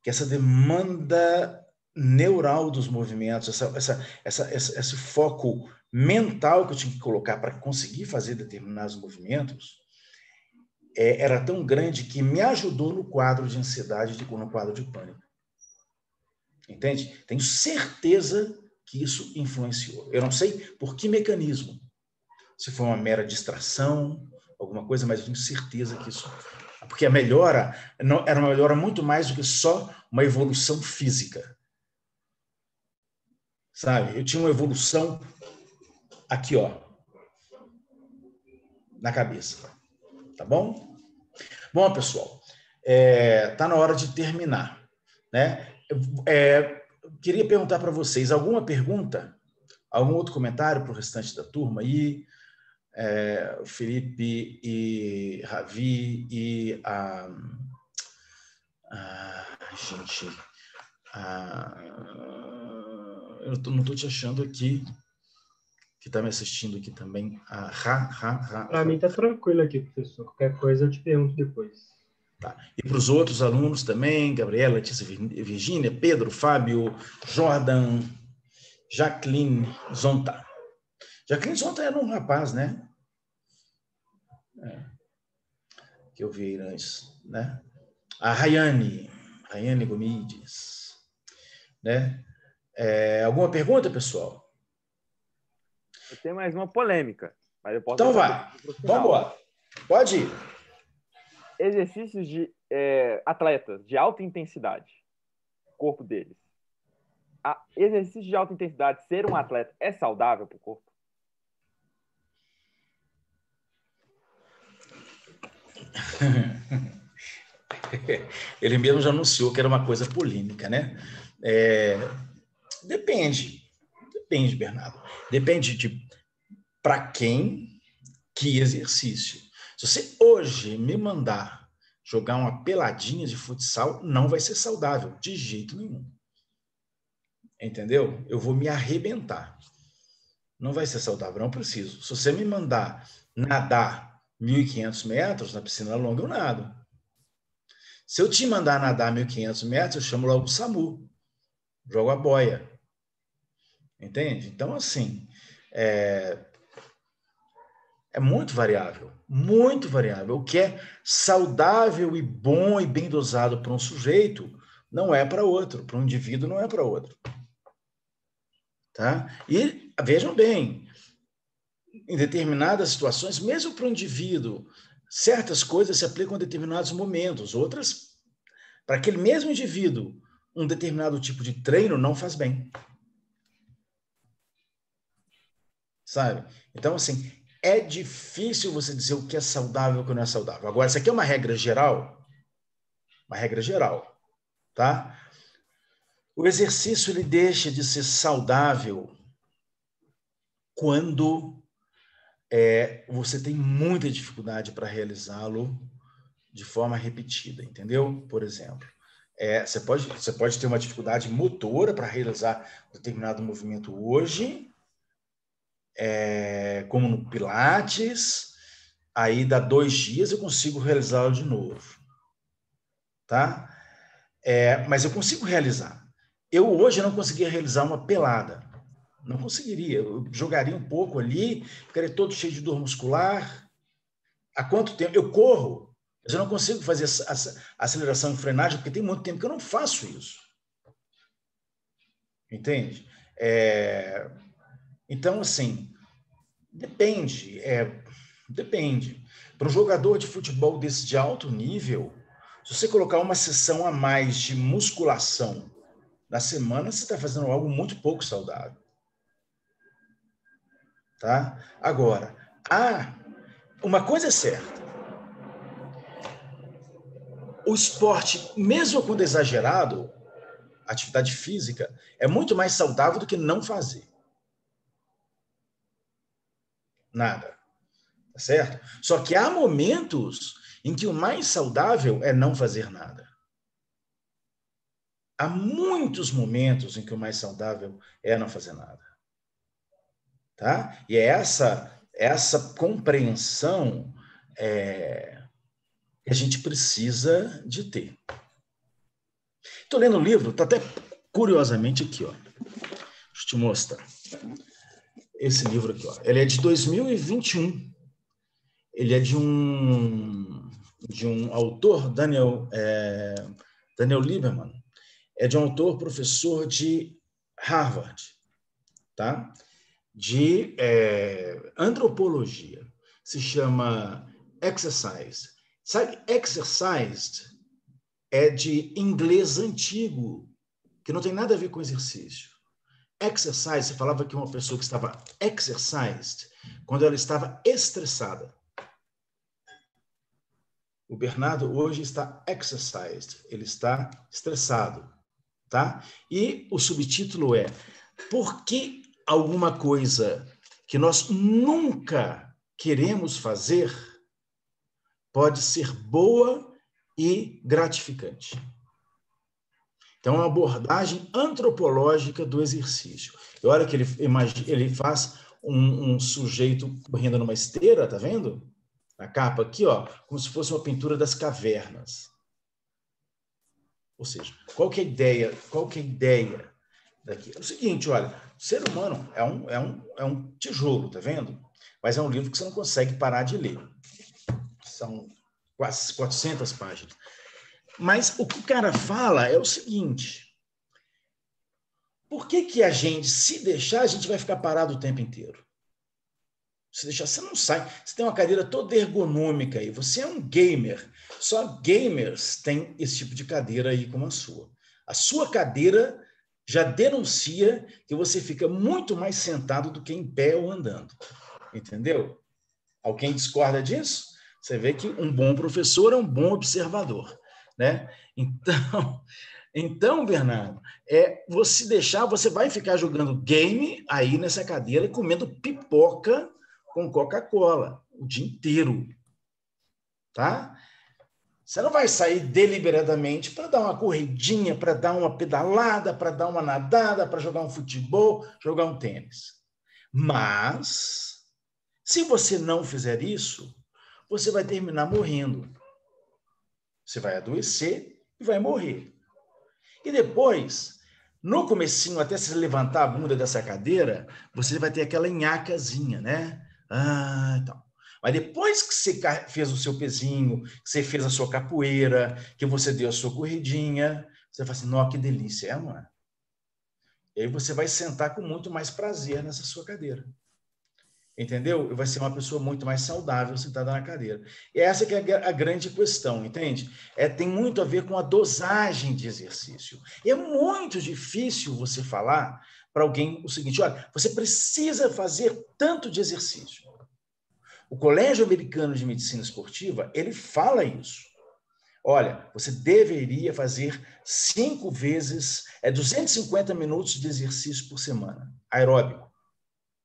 que que essa demanda neural dos movimentos, esse foco mental que eu tinha que colocar para conseguir fazer determinados movimentos, era tão grande que me ajudou no quadro de ansiedade, no quadro de pânico. Entende? Tenho certeza que isso influenciou. Eu não sei por que mecanismo. Se foi uma mera distração, alguma coisa, mas eu tenho certeza que isso... Porque a melhora era uma melhora muito mais do que só uma evolução física. Sabe? Eu tinha uma evolução aqui, ó, na cabeça. Tá bom? Bom, pessoal, tá na hora de terminar, né? Queria perguntar para vocês, alguma pergunta? Algum outro comentário para o restante da turma aí? Felipe e Ravi e gente, eu não estou te achando aqui, que está me assistindo aqui também. Para mim está tranquilo aqui, professor. Qualquer coisa eu te pergunto depois. Tá. E para os outros alunos também, Gabriela, Letícia, Virgínia, Pedro, Fábio, Jordan, Jacqueline Zonta. Jacqueline Zonta era um rapaz, né? Que eu vi antes, né? A Rayane Gomides, né? Alguma pergunta, pessoal? Eu tenho mais uma polêmica, mas eu posso... Então vai, vamos embora. Pode ir. Exercícios de atletas de alta intensidade, corpo deles. Exercício de alta intensidade, ser um atleta, é saudável para o corpo? Ele mesmo já anunciou que era uma coisa polêmica, né? Depende, Bernardo. Depende de para quem, que exercício. Se você hoje me mandar jogar uma peladinha de futsal, não vai ser saudável, de jeito nenhum. Entendeu? Eu vou me arrebentar. Não vai ser saudável, não preciso. Se você me mandar nadar 1.500 metros na piscina longa, eu nado. Se eu te mandar nadar 1.500 metros, eu chamo logo o SAMU. Jogo a boia. Entende? Então, assim, é muito variável. Muito variável. O que é saudável e bom e bem dosado para um sujeito não é para outro. Para um indivíduo não é para outro. Tá? E vejam bem, em determinadas situações, mesmo para o indivíduo, certas coisas se aplicam a determinados momentos, outras, para aquele mesmo indivíduo, um determinado tipo de treino não faz bem. Sabe? Então, assim, é difícil você dizer o que é saudável e o que não é saudável. Agora, isso aqui é uma regra geral. Uma regra geral, tá? O exercício, ele deixa de ser saudável quando você tem muita dificuldade para realizá-lo de forma repetida, entendeu? Por exemplo, você pode ter uma dificuldade motora para realizar determinado movimento hoje, como no Pilates, aí dá 2 dias eu consigo realizá-lo de novo, tá? Mas eu consigo realizar. Eu hoje não conseguia realizar uma pelada. Não conseguiria. Eu jogaria um pouco ali, ficaria todo cheio de dor muscular. Há quanto tempo? Eu corro, mas eu não consigo fazer aceleração e frenagem, porque tem muito tempo que eu não faço isso. Entende? Então, assim, depende. Depende. Para um jogador de futebol desse de alto nível, se você colocar uma sessão a mais de musculação na semana, você está fazendo algo muito pouco saudável. Tá? Agora, uma coisa é certa. O esporte, mesmo quando exagerado, a atividade física, é muito mais saudável do que não fazer. Nada. Tá certo? Só que há momentos em que o mais saudável é não fazer nada. Há muitos momentos em que o mais saudável é não fazer nada. Tá? E é essa compreensão que a gente precisa de ter. Estou lendo o livro, está até curiosamente aqui, ó. Deixa eu te mostrar. Esse livro aqui, ó. Ele é de 2021. Ele é de um autor, Daniel Lieberman. É de um autor, professor de Harvard, tá? De antropologia. Se chama Exercise. Sabe, exercised é de inglês antigo, que não tem nada a ver com exercício. Exercise, você falava que uma pessoa que estava exercised, quando ela estava estressada. O Bernardo hoje está exercised, ele está estressado, tá? E o subtítulo é: por que alguma coisa que nós nunca queremos fazer pode ser boa e gratificante? Então, é uma abordagem antropológica do exercício. E olha que ele faz um sujeito correndo numa esteira, tá vendo? A capa aqui, ó, como se fosse uma pintura das cavernas. Ou seja, qual que é a ideia? Qual que é a ideia daqui? É o seguinte, olha, o ser humano é um tijolo, tá vendo? Mas é um livro que você não consegue parar de ler. São quase 400 páginas. Mas o que o cara fala é o seguinte: por que a gente, se deixar, a gente vai ficar parado o tempo inteiro? Se deixar, você não sai. Você tem uma cadeira toda ergonômica aí. Você é um gamer. Só gamers têm esse tipo de cadeira aí como a sua. A sua cadeira já denuncia que você fica muito mais sentado do que em pé ou andando. Entendeu? Alguém discorda disso? Você vê que um bom professor é um bom observador, né? Então, Bernardo, você deixar, você vai ficar jogando game aí nessa cadeira e comendo pipoca com Coca-Cola o dia inteiro, tá? Você não vai sair deliberadamente para dar uma corridinha, para dar uma pedalada, para dar uma nadada, para jogar um futebol, jogar um tênis. Mas, se você não fizer isso, você vai terminar morrendo. Você vai adoecer e vai morrer. E depois, no comecinho, até se levantar a bunda dessa cadeira, você vai ter aquela nhacazinha, né? Então. Mas depois que você fez o seu pezinho, que você fez a sua capoeira, que você deu a sua corridinha, você fala assim, nossa, que delícia, não é? E aí você vai sentar com muito mais prazer nessa sua cadeira. Entendeu? Vai ser uma pessoa muito mais saudável sentada na cadeira. E essa que é a grande questão, entende? Tem muito a ver com a dosagem de exercício. E é muito difícil você falar para alguém o seguinte, olha, você precisa fazer tanto de exercício. O Colégio Americano de Medicina Esportiva, ele fala isso. Olha, você deveria fazer 5 vezes, 250 minutos de exercício por semana, aeróbico.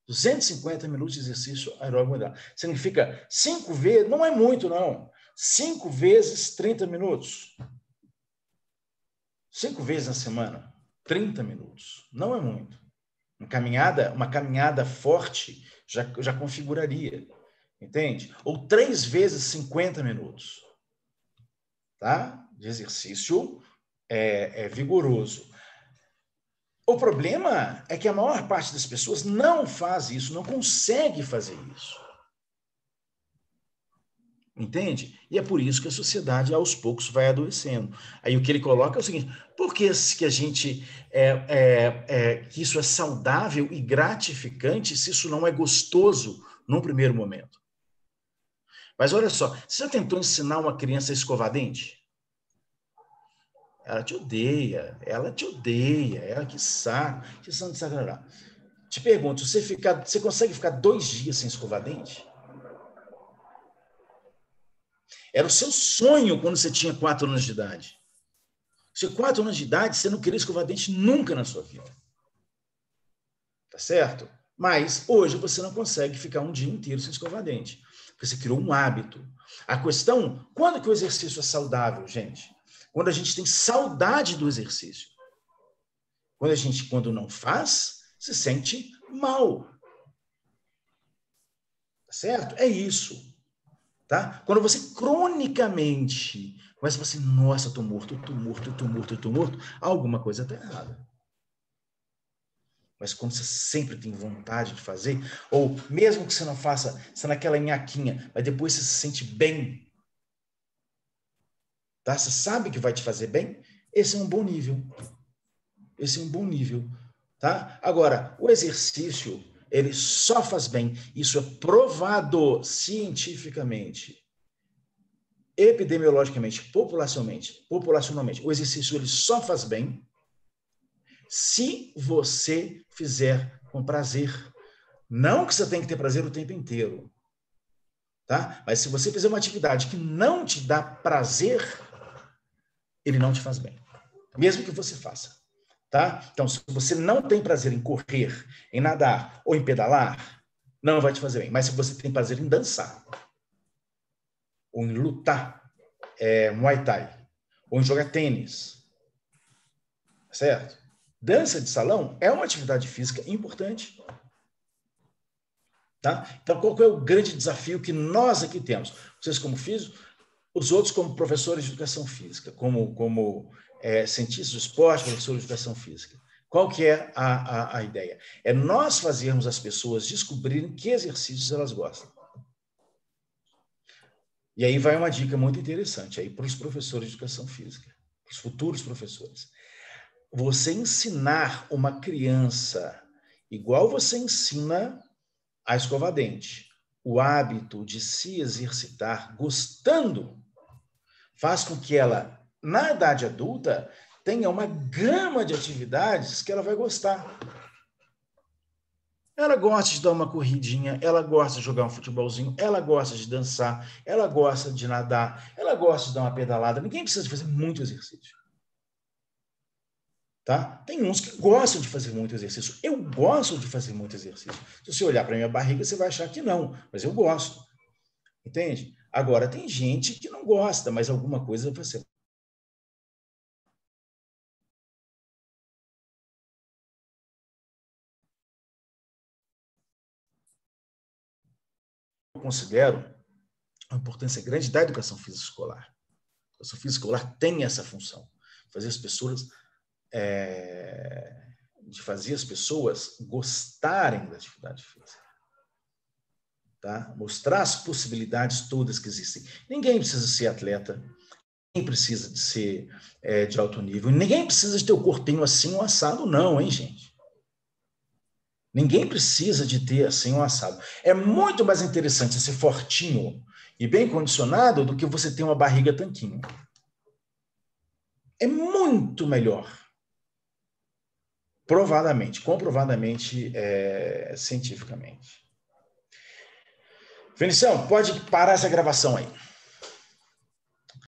250 minutos de exercício aeróbico moderado. Significa 5 vezes, não é muito, não. 5 vezes 30 minutos. 5 vezes na semana, 30 minutos. Não é muito. Uma caminhada forte já configuraria. Entende? Ou 3 vezes 50 minutos. Tá? De exercício vigoroso. O problema é que a maior parte das pessoas não faz isso, não consegue fazer isso. Entende? E é por isso que a sociedade, aos poucos, vai adoecendo. Aí o que ele coloca é o seguinte, por que a gente que isso é saudável e gratificante se isso não é gostoso num primeiro momento? Mas olha só, você já tentou ensinar uma criança a escovar dente? Ela te odeia, que saco, que santo sagrará. Te pergunto, você consegue ficar 2 dias sem escovar dente? Era o seu sonho quando você tinha 4 anos de idade. Você tinha 4 anos de idade, você não queria escovar dente nunca na sua vida. Tá certo? Mas hoje você não consegue ficar um dia inteiro sem escovar dente, porque você criou um hábito. A questão, quando que o exercício é saudável, gente? Quando a gente tem saudade do exercício. Quando não faz, se sente mal. Tá certo? É isso. Tá? Quando você cronicamente começa a falar assim, nossa, eu tô morto, alguma coisa está errada. Mas quando você sempre tem vontade de fazer, ou mesmo que você não faça, você naquela nhaquinha, mas depois você se sente bem, tá? Você sabe que vai te fazer bem, esse é um bom nível. Esse é um bom nível, tá? Agora, o exercício, ele só faz bem, isso é provado cientificamente, epidemiologicamente, populacionalmente. O exercício, ele só faz bem se você fizer com prazer. Não que você tem que ter prazer o tempo inteiro, tá? Mas se você fizer uma atividade que não te dá prazer, ele não te faz bem, mesmo que você faça, tá? Então, se você não tem prazer em correr, em nadar ou em pedalar, não vai te fazer bem. Mas se você tem prazer em dançar, ou em lutar, Muay Thai, ou em jogar tênis, certo? Dança de salão é uma atividade física importante. Tá? Então, qual é o grande desafio que nós aqui temos? Vocês como físicos, os outros como professores de educação física, como cientistas do esporte, professores de educação física. Qual que é a ideia? É nós fazermos as pessoas descobrirem que exercícios elas gostam. E aí vai uma dica muito interessante aí para os professores de educação física, para os futuros professores. Você ensinar uma criança igual você ensina a escovar dente, o hábito de se exercitar gostando, faz com que ela, na idade adulta, tenha uma gama de atividades que ela vai gostar. Ela gosta de dar uma corridinha, ela gosta de jogar um futebolzinho, ela gosta de dançar, ela gosta de nadar, ela gosta de dar uma pedalada. Ninguém precisa de fazer muito exercício. Tá? Tem uns que gostam de fazer muito exercício. Eu gosto de fazer muito exercício. Se você olhar para minha barriga, você vai achar que não, mas eu gosto. Entende? Agora, tem gente que não gosta, mas alguma coisa você... Eu considero a importância grande da educação física escolar. A educação física escolar tem essa função, fazer as pessoas... de fazer as pessoas gostarem da atividade física. Tá? Mostrar as possibilidades todas que existem. Ninguém precisa ser atleta, ninguém precisa de ser de alto nível, ninguém precisa de ter o corpinho assim ou assado, não, hein, gente? Ninguém precisa de ter assim um assado. É muito mais interessante ser fortinho e bem condicionado do que você ter uma barriga tanquinho. É muito melhor. Provadamente, comprovadamente, cientificamente. Finição, pode parar essa gravação aí.